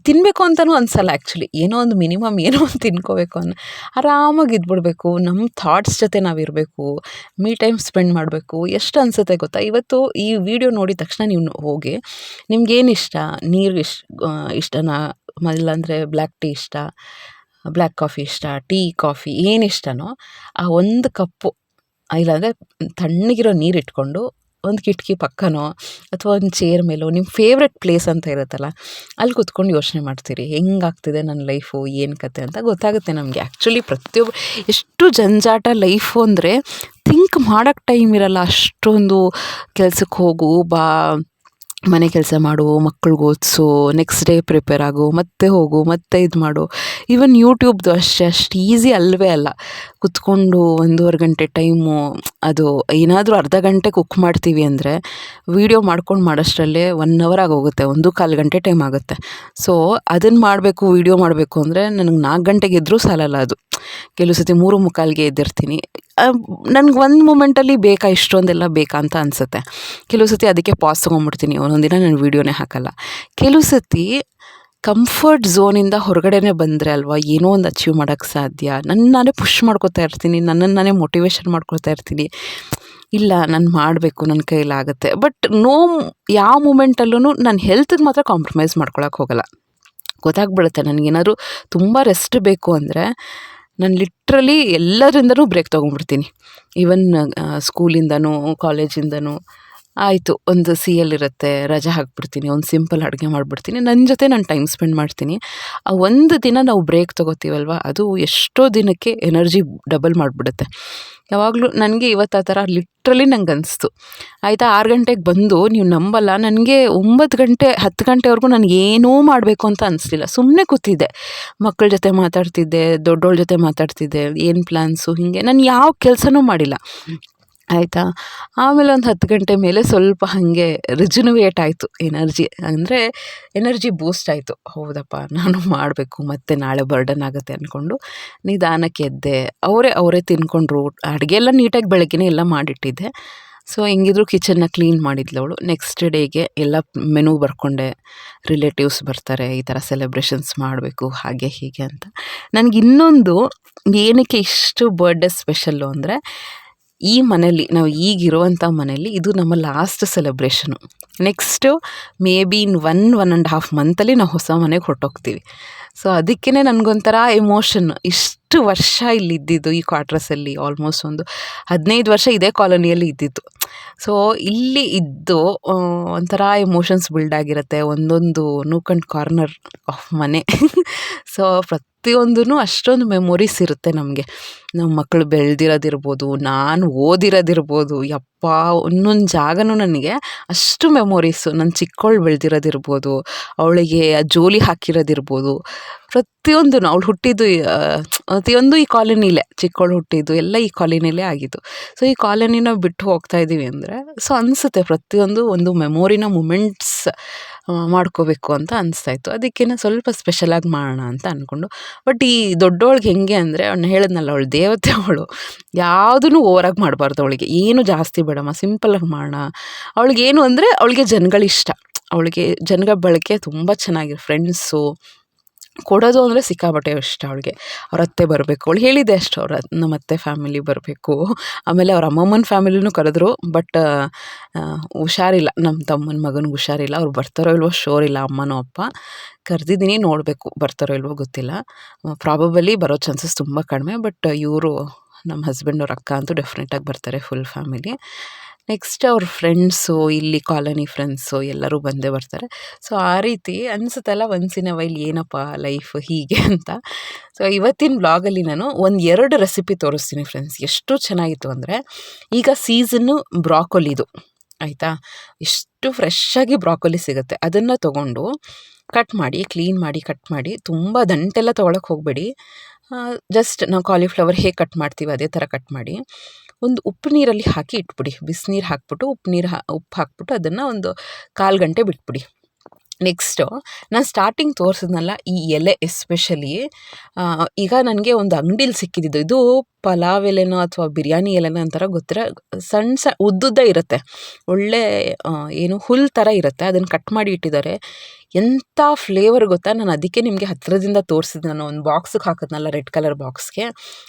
ತಿನ್ನಬೇಕು ಅಂತಲೂ ಅನಿಸಲ್ಲ ಆ್ಯಕ್ಚುಲಿ. ಏನೋ ಒಂದು ಮಿನಿಮಮ್ ಏನೋ ಒಂದು ತಿನ್ಕೋಬೇಕು ಆರಾಮಾಗಿ ಇದ್ಬಿಡ್ಬೇಕು. ನಮ್ಮ ಥಾಟ್ಸ್ ಜೊತೆ ನಾವಿರಬೇಕು, ಟೈಮ್ ಸ್ಪೆಂಡ್ ಮಾಡಬೇಕು. ಎಷ್ಟು ಅನಿಸುತ್ತೆ ಗೊತ್ತಾ. ಇವತ್ತು ಈ ವಿಡಿಯೋ ನೋಡಿದ ತಕ್ಷಣ ನೀವು ಹೋಗಿ, ನಿಮ್ಗೇನು ಇಷ್ಟ, ನೀರು ಇಷ್ಟನಾ, ಇಲ್ಲಾಂದರೆ ಬ್ಲ್ಯಾಕ್ ಟೀ ಇಷ್ಟ, ಬ್ಲ್ಯಾಕ್ ಕಾಫಿ ಇಷ್ಟ, ಟೀ ಕಾಫಿ ಏನು ಇಷ್ಟನೋ ಆ ಒಂದು ಕಪ್ಪು, ಇಲ್ಲಾಂದರೆ ತಣ್ಣಗಿರೋ ನೀರು ಇಟ್ಕೊಂಡು ಒಂದು ಕಿಟಕಿ ಪಕ್ಕನೋ ಅಥವಾ ಒಂದು ಚೇರ್ ಮೇಲೋ, ನಿಮ್ಮ ಫೇವ್ರೆಟ್ ಪ್ಲೇಸ್ ಅಂತ ಇರುತ್ತಲ್ಲ, ಅಲ್ಲಿ ಕೂತ್ಕೊಂಡು ಯೋಚನೆ ಮಾಡ್ತೀರಿ, ಹೆಂಗಾಗ್ತಿದೆ ನನ್ನ ಲೈಫು, ಏನು ಕತೆ ಅಂತ ಗೊತ್ತಾಗುತ್ತೆ ನಮಗೆ. ಆ್ಯಕ್ಚುಲಿ ಎಷ್ಟು ಜಂಜಾಟ ಲೈಫು ಅಂದರೆ, ಥಿಂಕ್ ಮಾಡೋಕ್ಕೆ ಟೈಮ್ ಇರಲ್ಲ. ಅಷ್ಟೊಂದು ಕೆಲ್ಸಕ್ಕೆ ಹೋಗು ಬಾ, ಮನೆ ಕೆಲಸ ಮಾಡು, ಮಕ್ಳಿಗೆ ಓದಿಸು, ನೆಕ್ಸ್ಟ್ ಡೇ ಪ್ರಿಪೇರ್ ಆಗು, ಮತ್ತೆ ಹೋಗು, ಮತ್ತೆ ಇದು ಮಾಡು. ಈವನ್ ಯೂಟ್ಯೂಬ್ದು ಅಷ್ಟು ಈಸಿ ಅಲ್ಲವೇ ಅಲ್ಲ. ಕುತ್ಕೊಂಡು 1.5 ಗಂಟೆ ಟೈಮು, ಅದು ಏನಾದರೂ ಅರ್ಧ ಗಂಟೆ ಕುಕ್ ಮಾಡ್ತೀವಿ ಅಂದರೆ ವೀಡಿಯೋ ಮಾಡ್ಕೊಂಡು ಮಾಡೋಷ್ಟರಲ್ಲೇ 1 ಅವರ್ ಆಗೋಗುತ್ತೆ, 1.25 ಗಂಟೆ ಟೈಮ್ ಆಗುತ್ತೆ. ಸೊ ಅದನ್ನು ಮಾಡಬೇಕು, ವೀಡಿಯೋ ಮಾಡಬೇಕು ಅಂದರೆ ನನಗೆ 4 ಗಂಟೆಗೆ ಎದ್ರೂ ಸಾಲಲ್ಲ ಅದು. ಕೆಲವು ಸತಿ 3:45ಗೆ ಎದ್ದಿರ್ತೀನಿ. ನನಗೆ ಒಂದು ಮೂಮೆಂಟಲ್ಲಿ ಬೇಕಾ ಇಷ್ಟೊಂದೆಲ್ಲ ಬೇಕಾ ಅಂತ ಅನಿಸುತ್ತೆ. ಕೆಲವು ಸತಿ ಅದಕ್ಕೆ ಪಾಸ್ ತೊಗೊಂಡ್ಬಿಡ್ತೀನಿ, ಒಂದೊಂದು ದಿನ ನಾನು ವೀಡಿಯೋನೇ ಹಾಕಲ್ಲ. ಕೆಲವು ಸತಿ ಕಂಫರ್ಟ್ ಝೋನಿಂದ ಹೊರಗಡೆನೇ ಬಂದರೆ ಅಲ್ವಾ ಏನೋ ಒಂದು ಅಚೀವ್ ಮಾಡೋಕ್ಕೆ ಸಾಧ್ಯ. ನಾನೇ ಪುಷ್ ಮಾಡ್ಕೊತಾ ಇರ್ತೀನಿ, ನನ್ನನ್ನು ನಾನೇ ಮೋಟಿವೇಶನ್ ಮಾಡ್ಕೊತಾ ಇರ್ತೀನಿ, ಇಲ್ಲ ನಾನು ಮಾಡಬೇಕು, ನನ್ನ ಕೈಲಾಗುತ್ತೆ. ಬಟ್ ಯಾವ ಮೂಮೆಂಟಲ್ಲೂ ನಾನು ಹೆಲ್ತಿಗೆ ಮಾತ್ರ ಕಾಂಪ್ರಮೈಸ್ ಮಾಡ್ಕೊಳಕ್ಕೆ ಹೋಗಲ್ಲ. ಗೊತ್ತಾಗ್ಬಿಡುತ್ತೆ ನನಗೇನಾದ್ರು ತುಂಬ ರೆಸ್ಟ್ ಬೇಕು ಅಂದರೆ ನಾನು ಲಿಟ್ರಲಿ ಎಲ್ಲರಿಂದನೂ ಬ್ರೇಕ್ ತೊಗೊಂಡ್ಬಿಡ್ತೀನಿ. ಈವನ್ ಸ್ಕೂಲಿಂದನೂ ಕಾಲೇಜಿಂದನೂ ಆಯಿತು, ಒಂದು CL ಇರುತ್ತೆ, ರಜೆ ಹಾಕ್ಬಿಡ್ತೀನಿ, ಒಂದು ಸಿಂಪಲ್ ಅಡುಗೆ ಮಾಡಿಬಿಡ್ತೀನಿ, ನನ್ನ ಜೊತೆ ನಾನು ಟೈಮ್ ಸ್ಪೆಂಡ್ ಮಾಡ್ತೀನಿ. ಆ ಒಂದು ದಿನ ನಾವು ಬ್ರೇಕ್ ತೊಗೋತೀವಲ್ವ, ಅದು ಎಷ್ಟೋ ದಿನಕ್ಕೆ ಎನರ್ಜಿ ಡಬಲ್ ಮಾಡಿಬಿಡುತ್ತೆ. ಯಾವಾಗಲೂ ನನಗೆ ಇವತ್ತು ಆ ಥರ ಲಿಟ್ರಲಿ ನಂಗೆ ಅನಿಸ್ತು. ಆಯಿತಾ, 6 ಗಂಟೆಗೆ ಬಂದು ನೀವು ನಂಬಲ್ಲ, ನನಗೆ 9 ಗಂಟೆ 10 ಗಂಟೆವರೆಗೂ ನನಗೇನೂ ಮಾಡಬೇಕು ಅಂತ ಅನಿಸ್ಲಿಲ್ಲ. ಸುಮ್ಮನೆ ಕೂತಿದ್ದೆ, ಮಕ್ಕಳ ಜೊತೆ ಮಾತಾಡ್ತಿದ್ದೆ, ದೊಡ್ಡೋಳ ಜೊತೆ ಮಾತಾಡ್ತಿದ್ದೆ, ಏನು ಪ್ಲ್ಯಾನ್ಸು, ಹೀಗೆ ನಾನು ಯಾವ ಕೆಲಸನೂ ಮಾಡಿಲ್ಲ. ಆಯಿತಾ, ಆಮೇಲೆ ಒಂದು 10 ಗಂಟೆ ಮೇಲೆ ಸ್ವಲ್ಪ ಹಾಗೆ ರಿಜುನವೇಟ್ ಆಯಿತು ಎನರ್ಜಿ, ಅಂದರೆ ಎನರ್ಜಿ ಬೂಸ್ಟ್ ಆಯಿತು. ಹೌದಪ್ಪ, ನಾನು ಮಾಡಬೇಕು, ಮತ್ತು ನಾಳೆ ಬರ್ಡನ್ ಆಗುತ್ತೆ ಅಂದ್ಕೊಂಡು ನಿಧಾನಕ್ಕೆ ಎದ್ದೆ. ಅವರೇ ತಿನ್ಕೊಂಡ್ರು. ಅಡುಗೆ ಎಲ್ಲ ನೀಟಾಗಿ ಬೆಳಗ್ಗೆನೇ ಎಲ್ಲ ಮಾಡಿಟ್ಟಿದ್ದೆ. ಸೊ ಹೆಂಗಿದ್ರು ಕಿಚನ್ನ ಕ್ಲೀನ್ ಮಾಡಿದ್ಲು ಅವಳು. ನೆಕ್ಸ್ಟ್ ಡೇಗೆ ಎಲ್ಲ ಮೆನು ಬರ್ಕೊಂಡೆ, ರಿಲೇಟಿವ್ಸ್ ಬರ್ತಾರೆ, ಈ ಥರ ಸೆಲೆಬ್ರೇಷನ್ಸ್ ಮಾಡಬೇಕು, ಹಾಗೆ ಹೀಗೆ ಅಂತ. ನನಗೆ ಇನ್ನೊಂದು ಏನಕ್ಕೆ ಇಷ್ಟು ಬರ್ಡೇ ಸ್ಪೆಷಲ್ಲು ಅಂದರೆ, ಈ ಮನೇಲಿ ನಾವು ಈಗಿರುವಂಥ ಮನೇಲಿ ಇದು ನಮ್ಮ last celebration. Next may be ಇನ್ 1.5 ಮಂತಲ್ಲಿ ನಾವು ಹೊಸ ಮನೆಗೆ ಹೊರಟೋಗ್ತೀವಿ. ಸೊ ಅದಕ್ಕೇ ನನಗೊಂಥರ ಎಮೋಷನ್. ಇಷ್ಟು ವರ್ಷ ಇಲ್ಲಿದ್ದಿದ್ದು ಈ ಕ್ವಾರ್ಟರ್ಸಲ್ಲಿ, ಆಲ್ಮೋಸ್ಟ್ ಒಂದು 15 ವರ್ಷ ಇದೇ ಕಾಲೋನಿಯಲ್ಲಿ ಇದ್ದಿದ್ದು. ಸೊ ಇಲ್ಲಿ ಇದ್ದು ಒಂಥರ ಎಮೋಷನ್ಸ್ ಬಿಲ್ಡ್ ಆಗಿರುತ್ತೆ, ಒಂದೊಂದು ನೂಕ್ ಆ್ಯಂಡ್ ಕಾರ್ನರ್ ಆಫ್ ಮನೆ. ಸೊ ಪ್ರತಿಯೊಂದೂ ಅಷ್ಟೊಂದು ಮೆಮೊರೀಸ್ ಇರುತ್ತೆ ನಮಗೆ. ನಮ್ಮ ಮಕ್ಕಳು ಬೆಳೆದಿರೋದಿರ್ಬೋದು, ನಾನು ಓದಿರೋದಿರ್ಬೋದು, ಒಂದೊಂದು ಜಾಗನೂ ನನಗೆ ಅಷ್ಟು ಮೆಮೊರೀಸು. ನನ್ನ ಚಿಕ್ಕವಳು ಬೆಳೆದಿರೋದಿರ್ಬೋದು, ಅವಳಿಗೆ ಜೋಲಿ ಹಾಕಿರೋದಿರ್ಬೋದು, ಪ್ರತಿಯೊಂದೂ. ಅವಳು ಹುಟ್ಟಿದ್ದು ಪ್ರತಿಯೊಂದು ಈ ಕಾಲೋನಿಲೇ, ಚಿಕ್ಕವಳು ಹುಟ್ಟಿದ್ದು ಎಲ್ಲ ಈ ಕಾಲೋನಿಲೇ ಆಗಿದ್ದು. ಸೊ ಈ ಕಾಲೋನಿನ ಬಿಟ್ಟು ಹೋಗ್ತಾ ಇದ್ದೀವಿ ಅಂದರೆ ಸೊ ಅನಿಸುತ್ತೆ, ಪ್ರತಿಯೊಂದು ಒಂದು ಮೆಮೊರಿನ ಮೂಮೆಂಟ್ಸ್ ಮಾಡ್ಕೋಬೇಕು ಅಂತ ಅನಿಸ್ತಾಯಿತ್ತು. ಅದಕ್ಕೇ ಸ್ವಲ್ಪ ಸ್ಪೆಷಲಾಗಿ ಮಾಡೋಣ ಅಂತ ಅಂದ್ಕೊಂಡು. ಬಟ್ ಈ ದೊಡ್ಡವಳಿಗೆ ಹೆಂಗೆ ಅಂದರೆ, ಅವ್ನು ಹೇಳಿದ್ನಲ್ಲ, ಅವಳು ದೇವತೆ, ಅವಳು ಯಾವುದೂ ಓವರಾಗಿ ಮಾಡಬಾರ್ದು. ಅವಳಿಗೆ ಏನು ಜಾಸ್ತಿ ಬೇಡಮ್ಮ, ಸಿಂಪಲ್ಲಾಗಿ ಮಾಡೋಣ. ಅವಳಿಗೇನು ಅಂದರೆ, ಅವಳಿಗೆ ಜನಗಳಿಷ್ಟ, ಅವಳಿಗೆ ಜನಗಳ ಬಳಕೆ ತುಂಬ ಚೆನ್ನಾಗಿದೆ. ಫ್ರೆಂಡ್ಸು ಕೊಡೋದು ಅಂದರೆ ಸಿಕ್ಕಾಪಟ್ಟೆ ಇಷ್ಟ ಅವಳಿಗೆ. ಅವ್ರ ಅತ್ತೆ ಬರಬೇಕು, ಅವಳು ಹೇಳಿದ್ದೆ ಅಷ್ಟು, ನಮ್ಮ ಅತ್ತೆ ಫ್ಯಾಮಿಲಿ ಬರಬೇಕು. ಆಮೇಲೆ ಅವ್ರ ಅಮ್ಮಮ್ಮನ ಫ್ಯಾಮಿಲಿನೂ ಕರೆದ್ರು. ಬಟ್ ಹುಷಾರಿಲ್ಲ, ನಮ್ಮ ತಮ್ಮನ ಮಗನಿಗೆ ಹುಷಾರಿಲ್ಲ. ಅವ್ರು ಬರ್ತಾರೋ ಇಲ್ವೋ ಶೋರ್ ಇಲ್ಲ, ಅಮ್ಮನೋ ಅಪ್ಪ. ಕರೆದಿದ್ದೀನಿ, ನೋಡಬೇಕು ಬರ್ತಾರೋ ಇಲ್ವೋ ಗೊತ್ತಿಲ್ಲ. ಪ್ರಾಬಬಲಿ ಬರೋ ಚಾನ್ಸಸ್ ತುಂಬ ಕಡಿಮೆ. ಬಟ್ ಇವರು ನಮ್ಮ ಹಸ್ಬೆಂಡ್ ಅವ್ರ ಅಕ್ಕ ಅಂತೂ ಡೆಫಿನೆಟಾಗಿ ಬರ್ತಾರೆ, ಫುಲ್ ಫ್ಯಾಮಿಲಿ. ನೆಕ್ಸ್ಟ್ ಅವ್ರ ಫ್ರೆಂಡ್ಸು, ಇಲ್ಲಿ ಕಾಲೋನಿ ಫ್ರೆಂಡ್ಸು ಎಲ್ಲರೂ ಬಂದೇ ಬರ್ತಾರೆ. ಸೊ ಆ ರೀತಿ ಅನಿಸುತ್ತಲ್ಲ ಒನ್ಸ್ ಇನ್ ಎ ವೈಲ್, ಏನಪ್ಪ ಲೈಫ್ ಹೀಗೆ ಅಂತ. ಸೊ ಇವತ್ತಿನ ವ್ಲಾಗಲ್ಲಿ ನಾನು 2 ರೆಸಿಪಿ ತೋರಿಸ್ತೀನಿ ಫ್ರೆಂಡ್ಸ್. ಎಷ್ಟು ಚೆನ್ನಾಗಿತ್ತು ಅಂದರೆ, ಈಗ ಸೀಸನ್ನು ಬ್ರಾಕೊಲಿದು, ಆಯಿತಾ, ಎಷ್ಟು ಫ್ರೆಶ್ಶಾಗಿ ಬ್ರಾಕೊಲಿ ಸಿಗುತ್ತೆ. ಅದನ್ನು ತೊಗೊಂಡು ಕಟ್ ಮಾಡಿ, ಕ್ಲೀನ್ ಮಾಡಿ, ಕಟ್ ಮಾಡಿ, ತುಂಬ ದಂಟೆಲ್ಲ ತೊಗೊಳಕ್ಕೆ ಹೋಗಬೇಡಿ. ಜಸ್ಟ್ ನಾವು ಕಾಲಿಫ್ಲವರ್ ಹೇಗೆ ಕಟ್ ಮಾಡ್ತೀವಿ ಅದೇ ಥರ ಕಟ್ ಮಾಡಿ, ಒಂದು ಉಪ್ಪು ನೀರಲ್ಲಿ ಹಾಕಿ ಇಟ್ಬಿಡಿ. ಬಿಸಿನೀರು ಹಾಕ್ಬಿಟ್ಟು ಉಪ್ಪು ಹಾಕ್ಬಿಟ್ಟು ಅದನ್ನು ಒಂದು 1/4 ಗಂಟೆ ಬಿಟ್ಬಿಡಿ. ನೆಕ್ಸ್ಟು ನಾನು ಸ್ಟಾರ್ಟಿಂಗ್ ತೋರಿಸಿದ್ನಲ್ಲ ಈ ಎಲೆ, ಎಸ್ಪೆಷಲಿ ಈಗ ನನಗೆ ಒಂದು ಅಂಗಡೀಲಿ ಸಿಕ್ಕಿದ್ದು. ಇದು ಪಲಾವ್ ಎಲೆನೋ ಅಥವಾ ಬಿರಿಯಾನಿ ಎಲೆನೋ ಅಂತಾರ ಗೊತ್ತಿರ, ಸಣ್ಣ ಉದ್ದುದ್ದ ಇರುತ್ತೆ, ಒಳ್ಳೆ ಏನು ಹುಲ್ ಥರ ಇರುತ್ತೆ. ಅದನ್ನು ಕಟ್ ಮಾಡಿ ಇಟ್ಟಿದ್ದಾರೆ. ಎಂಥ ಫ್ಲೇವರ್ ಗೊತ್ತಾ. ನಾನು ಅದಕ್ಕೆ ನಿಮಗೆ ಹತ್ತಿರದಿಂದ ತೋರಿಸಿದ್ದು. ನಾನು ಒಂದು ಬಾಕ್ಸಿಗೆ ಹಾಕಿದ್ನಲ್ಲ, ರೆಡ್ ಕಲರ್ ಬಾಕ್ಸ್ಗೆ,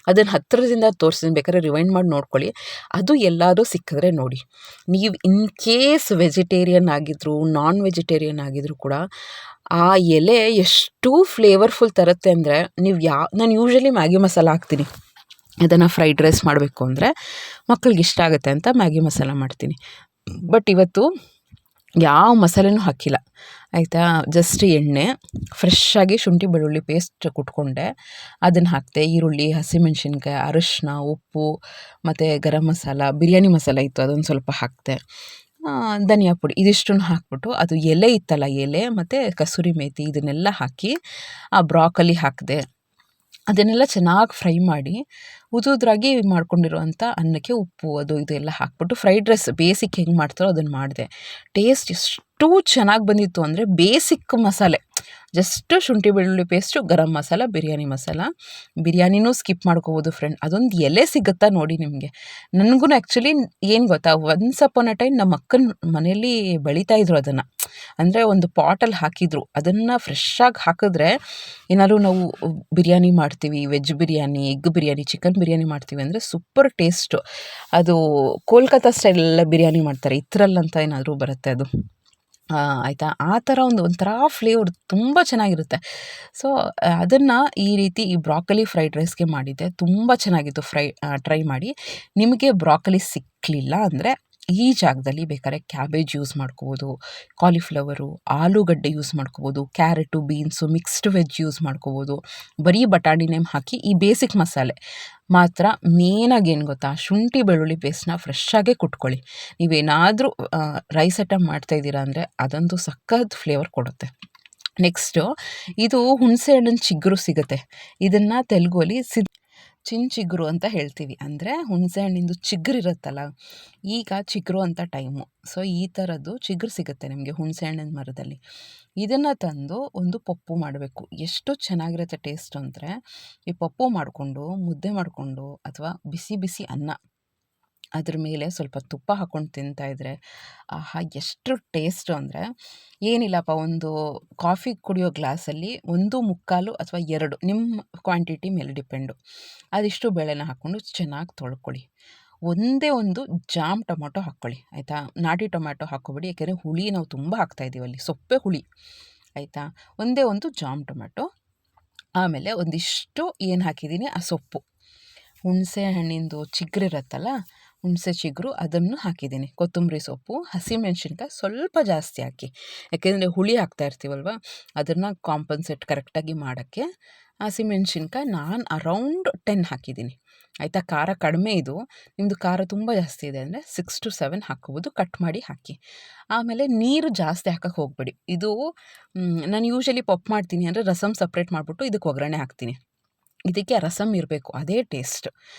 ಅದನ್ನು ಹತ್ತಿರದಿಂದ ತೋರಿಸಿದ್ದೀನಿ. ಬೇಕಾದ್ರೆ ರಿವೈಂಡ್ ಮಾಡಿ ನೋಡ್ಕೊಳ್ಳಿ. ಅದು ಎಲ್ಲಾದರೂ ಸಿಕ್ಕಿದ್ರೆ ನೋಡಿ. ನೀವು ಇನ್ ಕೇಸ್ ವೆಜಿಟೇರಿಯನ್ ಆಗಿದ್ರು, ನಾನ್ ವೆಜಿಟೇರಿಯನ್ ಆಗಿದ್ರು ಕೂಡ ಆ ಎಲೆ ಎಷ್ಟು ಫ್ಲೇವರ್ಫುಲ್ ತರುತ್ತೆ ಅಂದರೆ, ನಾನು ಯೂಶ್ವಲಿ ಮ್ಯಾಗಿ ಮಸಾಲ ಹಾಕ್ತೀನಿ. ಅದನ್ನು ಫ್ರೈಡ್ ರೈಸ್ ಮಾಡಬೇಕು ಅಂದರೆ ಮಕ್ಳಿಗೆ ಇಷ್ಟ ಆಗುತ್ತೆ ಅಂತ ಮ್ಯಾಗಿ ಮಸಾಲ ಮಾಡ್ತೀನಿ. ಬಟ್ ಇವತ್ತು ಯಾವ ಮಸಾಲೆನೂ ಹಾಕಿಲ್ಲ, ಆಯಿತಾ. ಜಸ್ಟ್ ಎಣ್ಣೆ, ಫ್ರೆಶ್ಶಾಗಿ ಶುಂಠಿ ಬೆಳ್ಳುಳ್ಳಿ ಪೇಸ್ಟ್ ಕುಟ್ಕೊಂಡೆ, ಅದನ್ನು ಹಾಕಿದೆ. ಈರುಳ್ಳಿ, ಹಸಿಮೆಣ್ಸಿನ್ಕಾಯಿ, ಅರಿಶಿನ, ಉಪ್ಪು ಮತ್ತು ಗರಂ ಮಸಾಲ, ಬಿರಿಯಾನಿ ಮಸಾಲ ಇತ್ತು, ಅದೊಂದು ಸ್ವಲ್ಪ ಹಾಕಿದೆ. ಧನಿಯಾ ಪುಡಿ ಇದಿಷ್ಟನ್ನು ಹಾಕ್ಬಿಟ್ಟು ಅದು ಎಲೆ ಇತ್ತಲ್ಲ ಎಲೆ ಮತ್ತು ಕಸೂರಿ ಮೇಥಿ ಇದನ್ನೆಲ್ಲ ಹಾಕಿ ಆ ಬ್ರಾಕೊಲಿ ಹಾಕಿದೆ. ಅದನ್ನೆಲ್ಲ ಚೆನ್ನಾಗಿ ಫ್ರೈ ಮಾಡಿ ಉದುದ್ರಾಗಿ ಮಾಡ್ಕೊಂಡಿರುವಂಥ ಅನ್ನಕ್ಕೆ ಉಪ್ಪು ಅದು ಇದು ಎಲ್ಲ ಹಾಕ್ಬಿಟ್ಟು ಫ್ರೈಡ್ ರೈಸ್ ಬೇಸಿಕ್ ಹೆಂಗೆ ಮಾಡ್ತಾರೋ ಅದನ್ನು ಮಾಡಿದೆ. ಟೇಸ್ಟ್ ಎಷ್ಟು ಚೆನ್ನಾಗಿ ಬಂದಿತ್ತು ಅಂದರೆ ಬೇಸಿಕ್ ಮಸಾಲೆ ಜಸ್ಟು ಶುಂಠಿ ಬೆಳ್ಳುಳ್ಳಿ ಪೇಸ್ಟು, ಗರಂ ಮಸಾಲ, ಬಿರಿಯಾನಿ ಮಸಾಲ. ಬಿರಿಯಾನಿನೂ ಸ್ಕಿಪ್ ಮಾಡ್ಕೋಬೋದು ಫ್ರೆಂಡ್. ಅದೊಂದು ಎಲೆ ಸಿಗುತ್ತಾ ನೋಡಿ ನಿಮಗೆ. ನನಗೂ ಆ್ಯಕ್ಚುಲಿ ಏನು ಗೊತ್ತಾ, ಒನ್ಸ್ ಅಪಾನ್ ಅ ಟೈಮ್ ನಮ್ಮ ಅಕ್ಕನ ಮನೇಲಿ ಬೆಳೀತಾ ಇದ್ರು ಅದನ್ನು. ಅಂದರೆ ಒಂದು ಪಾಟಲ್ಲಿ ಹಾಕಿದ್ರು. ಅದನ್ನು ಫ್ರೆಶ್ಶಾಗಿ ಹಾಕಿದ್ರೆ ಏನಾದ್ರು ನಾವು ಬಿರಿಯಾನಿ ಮಾಡ್ತೀವಿ, veg biryani, egg biryani, chicken biryani ಮಾಡ್ತೀವಿ ಅಂದರೆ ಸೂಪರ್ ಟೇಸ್ಟು. ಅದು ಕೋಲ್ಕತ್ತಾ ಸ್ಟೈಲೆಲ್ಲ ಬಿರಿಯಾನಿ ಮಾಡ್ತಾರೆ, ಇದ್ರಲ್ಲಂತ ಏನಾದರೂ ಬರುತ್ತೆ ಅದು. ಆಯಿತಾ, ಆ ಥರ ಒಂಥರ ಫ್ಲೇವರ್ ತುಂಬ ಚೆನ್ನಾಗಿರುತ್ತೆ. ಸೊ ಅದನ್ನು ಈ ರೀತಿ ಈ ಬ್ರಾಕೊಲಿ ಫ್ರೈಡ್ ರೈಸ್ಗೆ ಮಾಡಿದ್ದೆ. ತುಂಬ ಚೆನ್ನಾಗಿತ್ತು. ಟ್ರೈ ಮಾಡಿ. ನಿಮಗೆ ಬ್ರಾಕೊಲಿ ಸಿಕ್ಕಲಿಲ್ಲ ಅಂದರೆ ಈ ಜಾಗದಲ್ಲಿ ಬೇಕಾದ್ರೆ ಕ್ಯಾಬೇಜ್ ಯೂಸ್ ಮಾಡ್ಕೋಬೋದು, ಕಾಲಿಫ್ಲವರು, ಆಲೂಗಡ್ಡೆ ಯೂಸ್ ಮಾಡ್ಕೋಬೋದು, carrot, beans, mixed veg use ಮಾಡ್ಕೋಬೋದು. ಬರೀ ಬಟಾಣಿನೇ ಹಾಕಿ ಈ ಬೇಸಿಕ್ ಮಸಾಲೆ ಮಾತ್ರ ಮೇನಾಗಿ ಏನು ಗೊತ್ತಾ, ಶುಂಠಿ ಬೆಳ್ಳುಳ್ಳಿ ಪೇಸ್ಟ್ನ ಫ್ರೆಶ್ಶಾಗೇ ಕುಟ್ಕೊಳ್ಳಿ. ನೀವೇನಾದರೂ ರೈಸ್ ಐಟಮ್ ಮಾಡ್ತಾಯಿದ್ದೀರಾ ಅಂದರೆ ಅದಂತೂ ಸಖತ್ ಫ್ಲೇವರ್ ಕೊಡುತ್ತೆ. ನೆಕ್ಸ್ಟು ಇದು ಹುಣಸೆ ಹಣ್ಣಿನ ಚಿಗುರು ಸಿಗುತ್ತೆ. ಇದನ್ನು ತೆಲುಗುವಲ್ಲಿ ಚಿಂಚಿಗುರು ಅಂತ ಹೇಳ್ತೀವಿ. ಅಂದರೆ ಹುಣಸೆ ಹಣ್ಣಿಂದು ಚಿಗುರು ಇರುತ್ತಲ್ಲ, ಈಗ ಚಿಗುರು ಅಂತ ಟೈಮು. ಸೊ ಈ ಥರದ್ದು ಚಿಗುರು ಸಿಗುತ್ತೆ ನಿಮಗೆ ಹುಣಸೆ ಹಣ್ಣಿನ ಮರದಲ್ಲಿ. ಇದನ್ನು ತಂದು ಒಂದು ಪಪ್ಪು ಮಾಡಬೇಕು. ಎಷ್ಟು ಚೆನ್ನಾಗಿರುತ್ತೆ ಟೇಸ್ಟ್ ಅಂದರೆ, ಈ ಪಪ್ಪು ಮಾಡಿಕೊಂಡು ಮುದ್ದೆ ಮಾಡಿಕೊಂಡು ಅಥವಾ ಬಿಸಿ ಬಿಸಿ ಅನ್ನ ಅದ್ರ ಮೇಲೆ ಸ್ವಲ್ಪ ತುಪ್ಪ ಹಾಕ್ಕೊಂಡು ತಿಂತಾಯಿದ್ರೆ ಆಹಾ ಎಷ್ಟು ಟೇಸ್ಟು ಅಂದರೆ, ಏನಿಲ್ಲಪ್ಪ, ಒಂದು ಕಾಫಿ ಕುಡಿಯೋ ಗ್ಲಾಸಲ್ಲಿ 1/4 ಅಥವಾ 2 ನಿಮ್ಮ ಕ್ವಾಂಟಿಟಿ ಮೇಲೆ ಡಿಪೆಂಡು, ಅದಿಷ್ಟು ಬೇಳೆನ ಹಾಕ್ಕೊಂಡು ಚೆನ್ನಾಗಿ ತೊಳ್ಕೊಳ್ಳಿ. ಒಂದೇ ಒಂದು ಜಾಮ್ ಟೊಮೊಟೊ ಹಾಕ್ಕೊಳ್ಳಿ, ಆಯಿತಾ. ನಾಟಿ ಟೊಮ್ಯಾಟೊ ಹಾಕ್ಕೊಬೇಡಿ, ಯಾಕೆಂದರೆ ಹುಳಿ ನಾವು ತುಂಬ ಹಾಕ್ತಾಯಿದ್ದೀವಿ ಅಲ್ಲಿ, ಸೊಪ್ಪೆ ಹುಳಿ, ಆಯಿತಾ. ಒಂದೇ ಒಂದು ಜಾಮ್ ಟೊಮ್ಯಾಟೊ, ಆಮೇಲೆ ಒಂದಿಷ್ಟು ಏನು ಹಾಕಿದ್ದೀನಿ ಆ ಸೊಪ್ಪು, ಹುಣಸೆ ಹಣ್ಣಿಂದು ಚಿಗುರಿರುತ್ತಲ್ಲ, ಹುಣಸೆ ಚಿಗುರು ಅದನ್ನು ಹಾಕಿದ್ದೀನಿ, ಕೊತ್ತಂಬರಿ ಸೊಪ್ಪು, ಹಸಿಮೆಣ್ಸಿನ್ಕಾಯಿ ಸ್ವಲ್ಪ ಜಾಸ್ತಿ ಹಾಕಿ, ಯಾಕೆಂದರೆ ಹುಳಿ ಹಾಕ್ತಾ ಇರ್ತೀವಲ್ವ, ಅದನ್ನು ಕಾಂಪನ್ಸೇಟ್ ಕರೆಕ್ಟಾಗಿ ಮಾಡೋಕ್ಕೆ ಹಸಿಮೆಣ್ಸಿನ್ಕಾಯಿ ನಾನು ಅರೌಂಡ್ 10 ಹಾಕಿದ್ದೀನಿ, ಆಯಿತಾ. ಖಾರ ಕಡಿಮೆ ಇದು, ನಿಮ್ಮದು ಖಾರ ತುಂಬ ಜಾಸ್ತಿ ಇದೆ ಅಂದರೆ 6 to 7 ಹಾಕ್ಕೋಬೋದು, ಕಟ್ ಮಾಡಿ ಹಾಕಿ. ಆಮೇಲೆ ನೀರು ಜಾಸ್ತಿ ಹಾಕೋಕ್ಕೆ ಹೋಗಬೇಡಿ. ಇದು ನಾನು ಯೂಶ್ವಲಿ ಪಪ್ಪು ಮಾಡ್ತೀನಿ ಅಂದರೆ ರಸಮ್ ಸಪ್ರೇಟ್ ಮಾಡಿಬಿಟ್ಟು ಇದಕ್ಕೆ ಒಗ್ಗರಣೆ ಹಾಕ್ತೀನಿ. ಇದಕ್ಕೆ ರಸಮ್ ಇರಬೇಕು, ಅದೇ ಟೇಸ್ಟ್.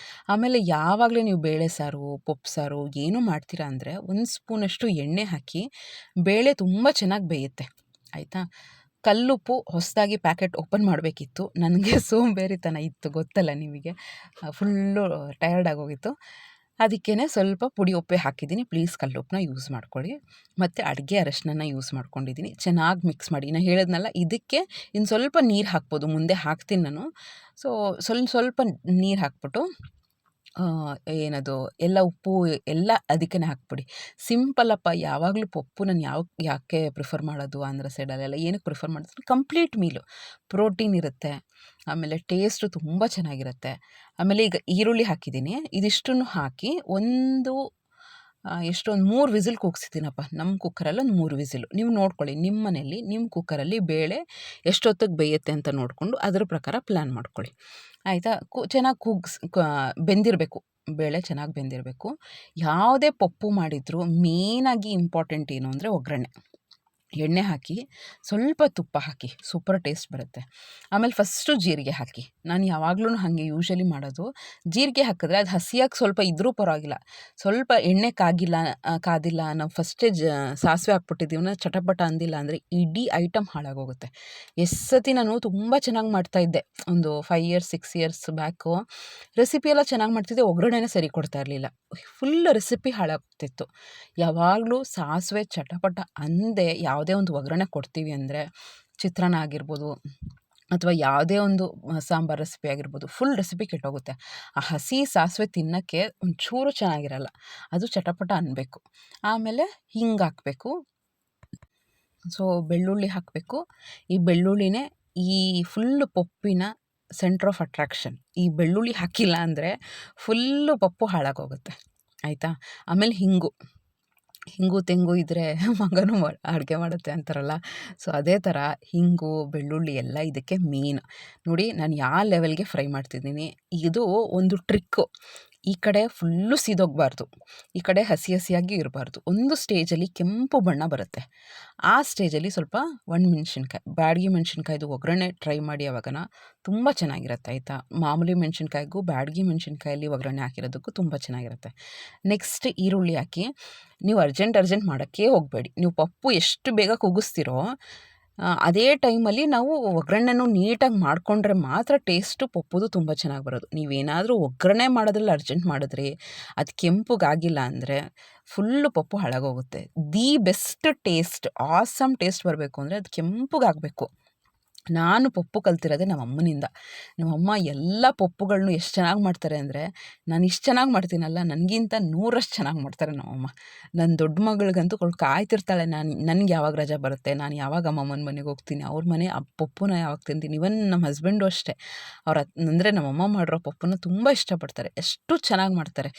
ಆಮೇಲೆ ಯಾವಾಗಲೂ ನೀವು ಬೇಳೆ ಸಾರು, ಪಪ್ಪು ಸಾರು ಏನೂ ಮಾಡ್ತೀರಾ ಅಂದರೆ 1 ಸ್ಪೂನಷ್ಟು ಎಣ್ಣೆ ಹಾಕಿ, ಬೇಳೆ ತುಂಬ ಚೆನ್ನಾಗಿ ಬೇಯುತ್ತೆ, ಆಯಿತಾ. ಕಲ್ಲುಪ್ಪು ಹೊಸದಾಗಿ ಪ್ಯಾಕೆಟ್ ಓಪನ್ ಮಾಡಬೇಕಿತ್ತು, ನನಗೆ ಸೋಂಬೇರಿತನ ಇತ್ತು, ಗೊತ್ತಲ್ಲ ನಿಮಗೆ, ಫುಲ್ಲು ಟಯರ್ಡ್ ಆಗೋಗಿತ್ತು. ಅದಕ್ಕೇ ಸ್ವಲ್ಪ ಪುಡಿ ಉಪ್ಪೆ ಹಾಕಿದ್ದೀನಿ. ಪ್ಲೀಸ್ ಕಲ್ಲುಪ್ಪನ್ನ ಯೂಸ್ ಮಾಡ್ಕೊಳ್ಳಿ. ಮತ್ತು ಅಡುಗೆ ಅರಶಿನ ಯೂಸ್ ಮಾಡ್ಕೊಂಡಿದ್ದೀನಿ. ಚೆನ್ನಾಗಿ ಮಿಕ್ಸ್ ಮಾಡಿ. ನಾನು ಹೇಳಿದ್ನಲ್ಲ, ಇದಕ್ಕೆ ಇನ್ನು ಸ್ವಲ್ಪ ನೀರು ಹಾಕ್ಬೋದು, ಮುಂದೆ ಹಾಕ್ತೀನಿ ನಾನು. ಸೊ ಸ್ವಲ್ಪ ನೀರು ಹಾಕ್ಬಿಟ್ಟು ಏನದು ಎಲ್ಲ ಉಪ್ಪು ಎಲ್ಲ ಅದಕ್ಕೇ ಹಾಕ್ಬಿಡಿ. ಸಿಂಪಲ್ಲಪ್ಪ. ಯಾವಾಗಲೂ ಪಪ್ಪು ನಾನು ಯಾಕೆ ಪ್ರಿಫರ್ ಮಾಡೋದು ಆಂಧ್ರ ಸೈಡಲ್ಲೆಲ್ಲ, ಏನಕ್ಕೆ ಪ್ರಿಫರ್ ಮಾಡಿದ್ರೆ ಕಂಪ್ಲೀಟ್ ಮೀಲು, ಪ್ರೋಟೀನ್ ಇರುತ್ತೆ, ಆಮೇಲೆ ಟೇಸ್ಟು ತುಂಬ ಚೆನ್ನಾಗಿರುತ್ತೆ. ಆಮೇಲೆ ಈಗ ಈರುಳ್ಳಿ ಹಾಕಿದ್ದೀನಿ, ಇದಿಷ್ಟನ್ನು ಹಾಕಿ ಒಂದು 3 ವಿಸಿಲ್ ಕೂಗಿಸಿದ್ದೀನಪ್ಪ. ನಮ್ಮ ಕುಕ್ಕರಲ್ಲಿ ಒಂದು 3 ವಿಸಿಲು. ನೀವು ನೋಡ್ಕೊಳ್ಳಿ ನಿಮ್ಮ ಮನೆಯಲ್ಲಿ ನಿಮ್ಮ ಕುಕ್ಕರಲ್ಲಿ ಬೇಳೆ ಎಷ್ಟೊತ್ತಿಗೆ ಬೇಯುತ್ತೆ ಅಂತ ನೋಡಿಕೊಂಡು ಅದರ ಪ್ರಕಾರ ಪ್ಲ್ಯಾನ್ ಮಾಡ್ಕೊಳ್ಳಿ, ಆಯಿತಾ. ಚೆನ್ನಾಗಿ ಬೆಂದಿರಬೇಕು, ಬೇಳೆ ಚೆನ್ನಾಗಿ ಬೆಂದಿರಬೇಕು. ಯಾವುದೇ ಪಪ್ಪು ಮಾಡಿದರೂ ಮೇನಾಗಿ ಇಂಪಾರ್ಟೆಂಟ್ ಏನು ಅಂದರೆ ಒಗ್ಗರಣೆ. ಎಣ್ಣೆ ಹಾಕಿ ಸ್ವಲ್ಪ ತುಪ್ಪ ಹಾಕಿ, ಸೂಪರ್ ಟೇಸ್ಟ್ ಬರುತ್ತೆ. ಆಮೇಲೆ ಫಸ್ಟು ಜೀರಿಗೆ ಹಾಕಿ. ನಾನು ಯಾವಾಗಲೂ ಹಾಗೆ ಯೂಶ್ವಲಿ ಮಾಡೋದು. ಜೀರಿಗೆ ಹಾಕಿದ್ರೆ ಅದು ಹಸಿಯಾಗಿ ಸ್ವಲ್ಪ ಇದ್ರೂ ಪರವಾಗಿಲ್ಲ, ಸ್ವಲ್ಪ ಎಣ್ಣೆ ಕಾದಿಲ್ಲ, ನಾವು ಫಸ್ಟೇ ಸಾಸಿವೆ ಹಾಕ್ಬಿಟ್ಟಿದ್ದೀವಿ, ಚಟಪಟ ಅಂದಿಲ್ಲ ಅಂದರೆ ಇಡೀ ಐಟಮ್ ಹಾಳಾಗೋಗುತ್ತೆ. ಎಷ್ಟು ಸತಿ ನಾನು ತುಂಬ ಚೆನ್ನಾಗಿ ಮಾಡ್ತಾಯಿದ್ದೆ, ಒಂದು 5 years 6 years ಬ್ಯಾಕು ರೆಸಿಪಿ ಎಲ್ಲ ಚೆನ್ನಾಗಿ ಮಾಡ್ತಿದ್ದೆ, ಒಗ್ಗರಣೆನೇ ಸರಿ ಕೊಡ್ತಾ ಇರಲಿಲ್ಲ, ಫುಲ್ ರೆಸಿಪಿ ಹಾಳಾಗ್ತಿತ್ತು. ಯಾವಾಗಲೂ ಸಾಸಿವೆ ಚಟಪಟ ಅಂದೇ ಯಾವುದೇ ಒಂದು ಒಗ್ಗರಣೆ ಕೊಡ್ತೀವಿ ಅಂದರೆ, ಚಿತ್ರಾನ್ನ ಆಗಿರ್ಬೋದು ಅಥವಾ ಯಾವುದೇ ಒಂದು ಸಾಂಬಾರು ರೆಸಿಪಿ ಆಗಿರ್ಬೋದು, ಫುಲ್ ರೆಸಿಪಿ ಕೆಟ್ಟೋಗುತ್ತೆ. ಆ ಹಸಿ ಸಾಸಿವೆ ತಿನ್ನೋಕ್ಕೆ ಒಂಚೂರು ಚೆನ್ನಾಗಿರಲ್ಲ, ಅದು ಚಟಪಟ ಅನ್ನಬೇಕು. ಆಮೇಲೆ ಹಿಂಗೆ ಹಾಕಬೇಕು. ಸೊ ಬೆಳ್ಳುಳ್ಳಿ ಹಾಕಬೇಕು. ಈ ಬೆಳ್ಳುಳ್ಳಿನೇ ಈ ಫುಲ್ಲು ಪಪ್ಪಿನ ಸೆಂಟ್ರ್ ಆಫ್ ಅಟ್ರಾಕ್ಷನ್. ಈ ಬೆಳ್ಳುಳ್ಳಿ ಹಾಕಿಲ್ಲ ಅಂದರೆ ಫುಲ್ಲು ಪಪ್ಪು ಹಾಳಾಗೋಗುತ್ತೆ, ಆಯಿತಾ. ಆಮೇಲೆ ಹಿಂಗು ತೆಂಗು ಇದ್ದರೆ ಮಗನೂ ಅಡುಗೆ ಮಾಡುತ್ತೆ ಅಂತಾರಲ್ಲ, ಸೊ ಅದೇ ಥರ ಹಿಂಗು ಬೆಳ್ಳುಳ್ಳಿ ಎಲ್ಲ ಇದಕ್ಕೆ ಮೇನ್. ನೋಡಿ ನಾನು ಯಾವ ಲೆವೆಲ್ಗೆ ಫ್ರೈ ಮಾಡ್ತಿದ್ದೀನಿ. ಇದು ಒಂದು ಟ್ರಿಕ್ಕು. ಈ ಕಡೆ ಫುಲ್ಲು ಸೀದೋಗಬಾರ್ದು, ಈ ಕಡೆ ಹಸಿ ಹಸಿಯಾಗಿ ಇರಬಾರ್ದು. ಒಂದು ಸ್ಟೇಜಲ್ಲಿ ಕೆಂಪು ಬಣ್ಣ ಬರುತ್ತೆ. ಆ ಸ್ಟೇಜಲ್ಲಿ ಸ್ವಲ್ಪ ಒಣಮೆಣ್ಸಿನ್ಕಾಯಿ, ಬ್ಯಾಡಗಿ ಮೆಣಸಿನ್ಕಾಯ್ದು ಒಗ್ಗರಣೆ ಟ್ರೈ ಮಾಡಿ ಯಾವಾಗನ, ತುಂಬ ಚೆನ್ನಾಗಿರುತ್ತೆ ಆಯಿತಾ. ಮಾಮೂಲಿ ಮೆಣಸಿನ್ಕಾಯಿಗೂ ಬ್ಯಾಡಗಿ ಮೆಣಸಿನ್ಕಾಯಲ್ಲಿ ಒಗ್ಗರಣೆ ಹಾಕಿರೋದಕ್ಕೂ ತುಂಬ ಚೆನ್ನಾಗಿರುತ್ತೆ. ನೆಕ್ಸ್ಟ್ ಈರುಳ್ಳಿ ಹಾಕಿ, ನೀವು ಅರ್ಜೆಂಟ್ ಮಾಡೋಕ್ಕೆ ಹೋಗಬೇಡಿ. ನೀವು ಪಪ್ಪು ಎಷ್ಟು ಬೇಗ ಕುಗ್ಗಿಸ್ತೀರೋ ಅದೇ ಟೈಮಲ್ಲಿ ನಾವು ಒಗ್ಗರಣೆನೂ ನೀಟಾಗಿ ಮಾಡಿಕೊಂಡ್ರೆ ಮಾತ್ರ ಟೇಸ್ಟು ಪಪ್ಪುದು ತುಂಬ ಚೆನ್ನಾಗಿ ಬರೋದು. ನೀವೇನಾದರೂ ಒಗ್ಗರಣೆ ಮಾಡೋದ್ರಲ್ಲಿ ಅರ್ಜೆಂಟ್ ಮಾಡಿದ್ರಿ, ಅದು ಕೆಂಪಗಾಗಿಲ್ಲ ಅಂದರೆ ಫುಲ್ಲು ಪಪ್ಪು ಹಾಳಾಗೋಗುತ್ತೆ. The best taste, awesome taste ಬರಬೇಕು ಅಂದರೆ ಅದು ಕೆಂಪಗಾಗಬೇಕು. ನಾನು ಪಪ್ಪು ಕಲ್ತಿರೋದೆ ನಮ್ಮ ಅಮ್ಮನಿಂದ. ನಮ್ಮಮ್ಮ ಎಲ್ಲ ಪಪ್ಪುಗಳನ್ನೂ ಎಷ್ಟು ಚೆನ್ನಾಗಿ ಮಾಡ್ತಾರೆ ಅಂದರೆ, ನಾನು ಇಷ್ಟು ಚೆನ್ನಾಗಿ ಮಾಡ್ತೀನಲ್ಲ, ನನಗಿಂತ 100ರಷ್ಟು ಚೆನ್ನಾಗಿ ಮಾಡ್ತಾರೆ ನಮ್ಮಮ್ಮ. ನನ್ನ ದೊಡ್ಡ ಮಗಳಿಗಂತೂ ಕಾಯ್ತಿರ್ತಾಳೆ, ನನಗೆ ಯಾವಾಗ ರಜೆ ಬರುತ್ತೆ, ನಾನು ಯಾವಾಗ ಅಮ್ಮಮ್ಮನ ಮನೆಗೆ ಹೋಗ್ತೀನಿ, ಅವ್ರ ಮನೆ ಆ ಪಪ್ಪುನ ಯಾವಾಗ ತಿಂತೀನಿ. ಇವನ್ ನಮ್ಮ ಹಸ್ಬೆಂಡು ಅಷ್ಟೇ, ಅಂದರೆ ನಮ್ಮಮ್ಮ ಮಾಡಿರೋ ಪಪ್ಪುನ ತುಂಬ ಇಷ್ಟಪಡ್ತಾರೆ, ಎಷ್ಟು ಚೆನ್ನಾಗಿ ಮಾಡ್ತಾರೆ.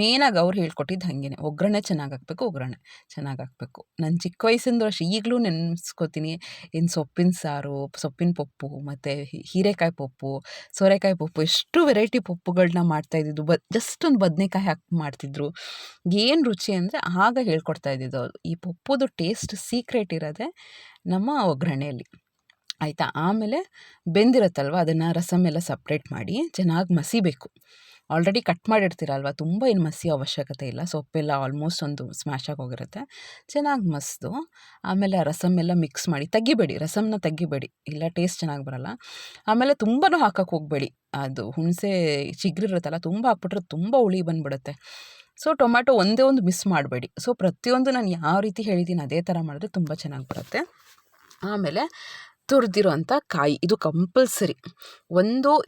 ಮೇನಾಗಿ ಅವ್ರು ಹೇಳ್ಕೊಟ್ಟಿದ್ದು ಹಾಗೇ, ಒಗ್ಗರಣೆ ಚೆನ್ನಾಗಿ ಹಾಕಬೇಕು, ಒಗ್ಗರಣೆ ಚೆನ್ನಾಗಿ ಹಾಕಬೇಕು. ನಾನು ಚಿಕ್ಕ ವಯಸ್ಸಿಂದ ಅಷ್ಟೇ ಈಗಲೂ ನೆನೆಸ್ಕೋತೀನಿ. ಇನ್ನು ಸೊಪ್ಪಿನ ಸಾರು, ಸೊಪ್ಪಿನ ಪಪ್ಪು, ಮತ್ತು ಹೀರೆಕಾಯಿ ಪಪ್ಪು, ಸೋರೆಕಾಯಿ ಪಪ್ಪು, ಎಷ್ಟು ವೆರೈಟಿ ಪಪ್ಪುಗಳನ್ನ ಮಾಡ್ತಾಯಿದ್ದಿದ್ದು. ಜಸ್ಟ್ ಒಂದು ಬದನೇಕಾಯಿ ಹಾಕಿ ಮಾಡ್ತಿದ್ರು. ಏನು ರುಚಿ ಅಂದರೆ ಆಗ ಹೇಳ್ಕೊಡ್ತಾ ಇದ್ದಿದ್ದು ಅವರು. ಈ ಪಪ್ಪುದು ಟೇಸ್ಟ್ ಸೀಕ್ರೆಟ್ ಇರೋದೇ ನಮ್ಮ ಒಗ್ಗರಣೆಯಲ್ಲಿ ಆಯಿತಾ. ಆಮೇಲೆ ಬೆಂದಿರುತ್ತಲ್ವ, ಅದನ್ನು ರಸಮೆಲ್ಲ ಸಪ್ರೇಟ್ ಮಾಡಿ ಚೆನ್ನಾಗಿ ಮಸಿಬೇಕು. ಆಲ್ರೆಡಿ ಕಟ್ ಮಾಡಿರ್ತೀರಲ್ವ, ತುಂಬ ಏನು ಮಸಿ ಅವಶ್ಯಕತೆ ಇಲ್ಲ. ಸೊಪ್ಪೆಲ್ಲ ಆಲ್ಮೋಸ್ಟ್ ಒಂದು ಸ್ಮ್ಯಾಶ್ ಆಗಿ ಹೋಗಿರುತ್ತೆ. ಚೆನ್ನಾಗಿ ಮಸ್ದು ಆಮೇಲೆ ಆ ರಸಮೆಲ್ಲ ಮಿಕ್ಸ್ ಮಾಡಿ ತೆಗಿಬೇಡಿ, ರಸಮ್ನ ತೆಗಿಬೇಡಿ, ಇಲ್ಲ ಟೇಸ್ಟ್ ಚೆನ್ನಾಗಿ ಬರೋಲ್ಲ. ಆಮೇಲೆ ತುಂಬಾ ಹಾಕೋಕ್ಕೆ ಹೋಗಬೇಡಿ, ಅದು ಹುಣಸೆ ಚಿಗುರಿರುತ್ತಲ್ಲ, ತುಂಬ ಹಾಕ್ಬಿಟ್ರೆ ತುಂಬ ಹುಳಿ ಬಂದುಬಿಡುತ್ತೆ. ಸೊ ಟೊಮ್ಯಾಟೊ ಒಂದೇ ಒಂದು ಮಿಸ್ ಮಾಡಬೇಡಿ. ಸೊ ಪ್ರತಿಯೊಂದು ನಾನು ಯಾವ ರೀತಿ ಹೇಳಿದ್ದೀನಿ ಅದೇ ಥರ ಮಾಡಿದ್ರೆ ತುಂಬ ಚೆನ್ನಾಗಿ ಬರುತ್ತೆ. ಆಮೇಲೆ ತುರಿದಿರೋ ಅಂಥ ಕಾಯಿ, ಇದು ಕಂಪಲ್ಸರಿ.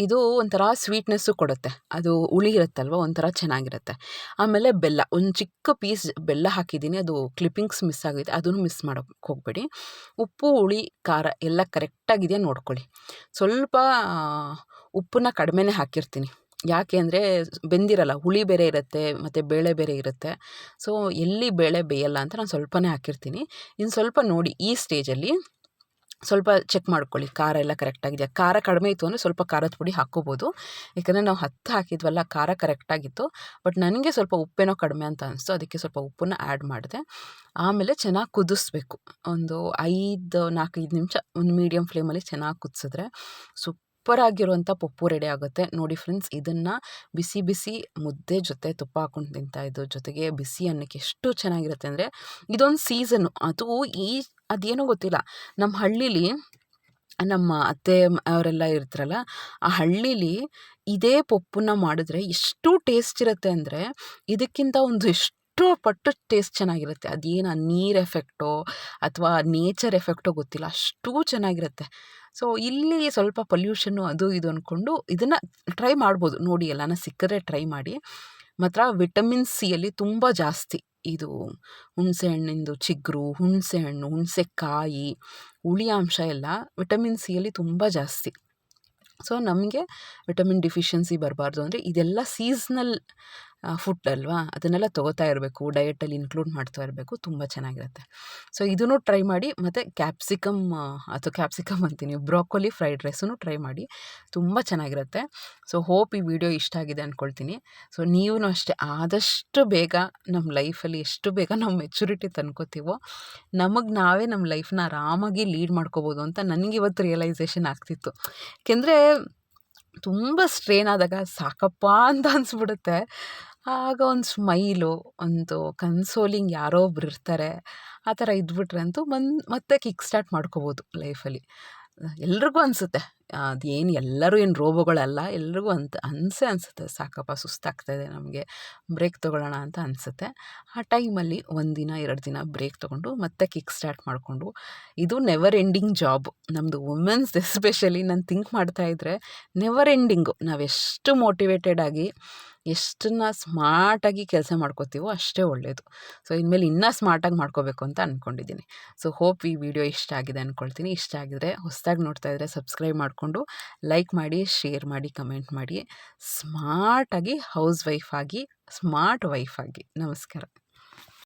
ಇದು ಒಂಥರ ಸ್ವೀಟ್ನೆಸ್ಸು ಕೊಡುತ್ತೆ, ಅದು ಹುಳಿ ಇರುತ್ತಲ್ವ, ಒಂಥರ ಚೆನ್ನಾಗಿರುತ್ತೆ. ಆಮೇಲೆ ಬೆಲ್ಲ, ಒಂದು ಚಿಕ್ಕ ಪೀಸ್ ಬೆಲ್ಲ ಹಾಕಿದ್ದೀನಿ, ಅದು ಕ್ಲಿಪ್ಪಿಂಗ್ಸ್ ಮಿಸ್ ಆಗಿದೆ, ಅದನ್ನು ಮಿಸ್ ಮಾಡೋಕ್ಕೆ ಹೋಗಬೇಡಿ. ಉಪ್ಪು, ಹುಳಿ, ಖಾರ ಎಲ್ಲ ಕರೆಕ್ಟಾಗಿದೆಯಾ ನೋಡ್ಕೊಳ್ಳಿ. ಸ್ವಲ್ಪ ಉಪ್ಪನ್ನ ಕಡಿಮೆನೇ ಹಾಕಿರ್ತೀನಿ, ಯಾಕೆ ಅಂದರೆ ಬೆಂದಿರಲ್ಲ, ಹುಳಿ ಬೇರೆ ಇರುತ್ತೆ ಮತ್ತು ಬೇಳೆ ಬೇರೆ ಇರುತ್ತೆ. ಸೊ ಎಲ್ಲಿ ಬೇಳೆ ಬೇಯಲ್ಲ ಅಂತ ನಾನು ಸ್ವಲ್ಪನೇ ಹಾಕಿರ್ತೀನಿ. ಇನ್ನು ಸ್ವಲ್ಪ ನೋಡಿ, ಈ ಸ್ಟೇಜಲ್ಲಿ ಸ್ವಲ್ಪ ಚೆಕ್ ಮಾಡ್ಕೊಳ್ಳಿ, ಖಾರ ಎಲ್ಲ ಕರೆಕ್ಟಾಗಿದೆಯಾ. ಖಾರ ಕಡಿಮೆ ಇತ್ತು ಅಂದರೆ ಸ್ವಲ್ಪ ಖಾರದ ಪುಡಿ ಹಾಕ್ಕೋಬೋದು, ಯಾಕಂದರೆ ನಾವು 10 ಹಾಕಿದ್ವಲ್ಲ, ಖಾರ ಕರೆಕ್ಟಾಗಿತ್ತು. ಬಟ್ ನನಗೆ ಸ್ವಲ್ಪ ಉಪ್ಪೇನೋ ಕಡಿಮೆ ಅಂತ ಅನಿಸ್ತು, ಅದಕ್ಕೆ ಸ್ವಲ್ಪ ಉಪ್ಪನ್ನು ಆ್ಯಡ್ ಮಾಡಿದೆ. ಆಮೇಲೆ ಚೆನ್ನಾಗಿ ಕುದಿಸ್ಬೇಕು, ಒಂದು 4-5 ನಿಮಿಷ ಒಂದು ಮೀಡಿಯಮ್ ಫ್ಲೇಮಲ್ಲಿ ಚೆನ್ನಾಗಿ ಕುದಿಸಿದ್ರೆ ಸೂಪರಾಗಿರುವಂಥ ಪಪ್ಪು ರೆಡಿ ಆಗುತ್ತೆ. ನೋಡಿ ಫ್ರೆಂಡ್ಸ್, ಇದನ್ನು ಬಿಸಿ ಬಿಸಿ ಮುದ್ದೆ ಜೊತೆ ತುಪ್ಪ ಹಾಕ್ಕೊಂಡು ತಿಂತಾಯಿದ್ದು, ಜೊತೆಗೆ ಬಿಸಿ ಅನ್ನಕ್ಕೆ ಎಷ್ಟು ಚೆನ್ನಾಗಿರುತ್ತೆ ಅಂದರೆ, ಇದೊಂದು ಸೀಸನ್ನು. ಅದೇನೋ ಗೊತ್ತಿಲ್ಲ, ನಮ್ಮ ಹಳ್ಳೀಲಿ ನಮ್ಮ ಅತ್ತೆ ಅವರೆಲ್ಲ ಇರ್ತಾರಲ್ಲ, ಆ ಹಳ್ಳೀಲಿ ಇದೇ ಪಪ್ಪನ್ನ ಮಾಡಿದ್ರೆ ಎಷ್ಟು ಟೇಸ್ಟ್ ಇರುತ್ತೆ ಅಂದರೆ, ಇದಕ್ಕಿಂತ ಒಂದು ಎಷ್ಟೋ ಪಟ್ಟು ಟೇಸ್ಟ್ ಚೆನ್ನಾಗಿರುತ್ತೆ. ಅದೇನು ನೀರು ಎಫೆಕ್ಟೋ ಅಥವಾ ನೇಚರ್ ಎಫೆಕ್ಟೋ ಗೊತ್ತಿಲ್ಲ, ಅಷ್ಟೂ ಚೆನ್ನಾಗಿರುತ್ತೆ. ಸೊ ಇಲ್ಲಿ ಸ್ವಲ್ಪ ಪೊಲ್ಯೂಷನ್ನು ಅದು ಇದು ಅಂದ್ಕೊಂಡು ಇದನ್ನು ಟ್ರೈ ಮಾಡ್ಬೋದು. ನೋಡಿ, ಎಲ್ಲನ ಸಿಕ್ಕಿದ್ರೆ ಟ್ರೈ ಮಾಡಿ. ಮಾತ್ರ ವಿಟಮಿನ್ ಸಿಯಲ್ಲಿ ತುಂಬ ಜಾಸ್ತಿ ಇದು ಹುಣಸೆ ಹಣ್ಣಿಂದು ಚಿಗುರು, ಹುಣಸೆ ಹಣ್ಣು, ಹುಣಸೆಕಾಯಿ, ಹುಳಿ ಅಂಶ ಎಲ್ಲ ವಿಟಮಿನ್ ಸಿಯಲ್ಲಿ ತುಂಬ ಜಾಸ್ತಿ. ಸೊ ನಮಗೆ ವಿಟಮಿನ್ ಡಿಫಿಷಿಯನ್ಸಿ ಬರಬಾರ್ದು ಅಂದರೆ ಇದೆಲ್ಲ ಸೀಸ್ನಲ್ ಫುಡ್ ಅಲ್ವಾ, ಅದನ್ನೆಲ್ಲ ತೊಗೋತಾ ಇರಬೇಕು, ಡಯಟಲ್ಲಿ ಇನ್ಕ್ಲೂಡ್ ಮಾಡ್ತಾ ಇರಬೇಕು, ತುಂಬ ಚೆನ್ನಾಗಿರುತ್ತೆ. ಸೊ ಇದನ್ನು ಟ್ರೈ ಮಾಡಿ. ಮತ್ತು ಕ್ಯಾಪ್ಸಿಕಮ್ ಅಂತೀನಿ, ಬ್ರೋಕೊಲಿ ಫ್ರೈಡ್ ರೈಸನ್ನು ಟ್ರೈ ಮಾಡಿ, ತುಂಬ ಚೆನ್ನಾಗಿರುತ್ತೆ. ಸೊ ಹೋಪ್ ಈ ವಿಡಿಯೋ ಇಷ್ಟ ಆಗಿದೆ ಅಂದ್ಕೊಳ್ತೀನಿ. ಸೊ ನೀವು ಅಷ್ಟೇ ಆದಷ್ಟು ಬೇಗ ನಮ್ಮ ಲೈಫಲ್ಲಿ ಎಷ್ಟು ಬೇಗ ನಾವು ಮೆಚುರಿಟಿ ತಂದ್ಕೋತೀವೋ, ನಮಗೆ ನಾವೇ ನಮ್ಮ ಲೈಫ್ನ ಆರಾಮಾಗಿ ಲೀಡ್ ಮಾಡ್ಕೋಬೋದು ಅಂತ ನನಗಿವತ್ತು ರಿಯಲೈಸೇಷನ್ ಆಗ್ತಿತ್ತು. ಏಕೆಂದರೆ ತುಂಬ ಸ್ಟ್ರೇನ್ ಆದಾಗ ಸಾಕಪ್ಪ ಅಂತ ಅನಿಸ್ಬಿಡುತ್ತೆ. ಆಗ ಒಂದು ಸ್ಮೈಲು, ಒಂದು ಕನ್ಸೋಲಿಂಗ್ ಯಾರೋ ಒಬ್ರು ಇರ್ತಾರೆ, ಆ ಥರ ಇದ್ಬಿಟ್ರೆ ಅಂತೂ ಮತ್ತೆ ಕಿಕ್ ಸ್ಟಾರ್ಟ್ ಮಾಡ್ಕೋಬೋದು ಲೈಫಲ್ಲಿ. ಎಲ್ರಿಗೂ ಅನಿಸುತ್ತೆ, ಅದೇನು ಎಲ್ಲರೂ ಏನು ರೋಬೋಗಳಲ್ಲ, ಎಲ್ರಿಗೂ ಅನಿಸುತ್ತೆ ಸಾಕಪ್ಪ ಸುಸ್ತಾಗ್ತಾಯಿದೆ, ನಮಗೆ ಬ್ರೇಕ್ ತೊಗೊಳ್ಳೋಣ ಅಂತ ಅನಿಸುತ್ತೆ. ಆ ಟೈಮಲ್ಲಿ 1 ದಿನ 2 ದಿನ ಬ್ರೇಕ್ ತೊಗೊಂಡು ಮತ್ತೆ ಕಿಕ್ ಸ್ಟಾರ್ಟ್ ಮಾಡಿಕೊಂಡು, ಇದು ನೆವರ್ ಎಂಡಿಂಗ್ ಜಾಬ್ ನಮ್ಮದು ವುಮೆನ್ಸ್. ಎಸ್ಪೆಷಲಿ ನಾನು ಥಿಂಕ್ ಮಾಡ್ತಾಯಿದ್ರೆ ನೆವರ್ ಎಂಡಿಂಗು. ನಾವೆಷ್ಟು ಮೋಟಿವೇಟೆಡ್ ಆಗಿ ಎಷ್ಟನ್ನ ಸ್ಮಾರ್ಟಾಗಿ ಕೆಲಸ ಮಾಡ್ಕೋತೀವೋ ಅಷ್ಟೇ ಒಳ್ಳೆಯದು. ಸೊ ಇನ್ಮೇಲೆ ಇನ್ನೂ ಸ್ಮಾರ್ಟಾಗಿ ಮಾಡ್ಕೋಬೇಕು ಅಂತ ಅಂದ್ಕೊಂಡಿದ್ದೀನಿ. ಸೊ ಹೋಪ್ ಈ ವಿಡಿಯೋ ಇಷ್ಟ ಆಗಿದೆ ಅಂದ್ಕೊಳ್ತೀನಿ. ಇಷ್ಟ ಆಗಿದ್ರೆ ಹೊಸದಾಗಿ ನೋಡ್ತಾ ಇದ್ದರೆ ಸಬ್ಸ್ಕ್ರೈಬ್ ಮಾಡಿಕೊಂಡು ಲೈಕ್ ಮಾಡಿ, ಶೇರ್ ಮಾಡಿ, ಕಮೆಂಟ್ ಮಾಡಿ. ಸ್ಮಾರ್ಟಾಗಿ ಹೌಸ್ ವೈಫ್ ಆಗಿ, ಸ್ಮಾರ್ಟ್ ವೈಫ್ ಆಗಿ. ನಮಸ್ಕಾರ.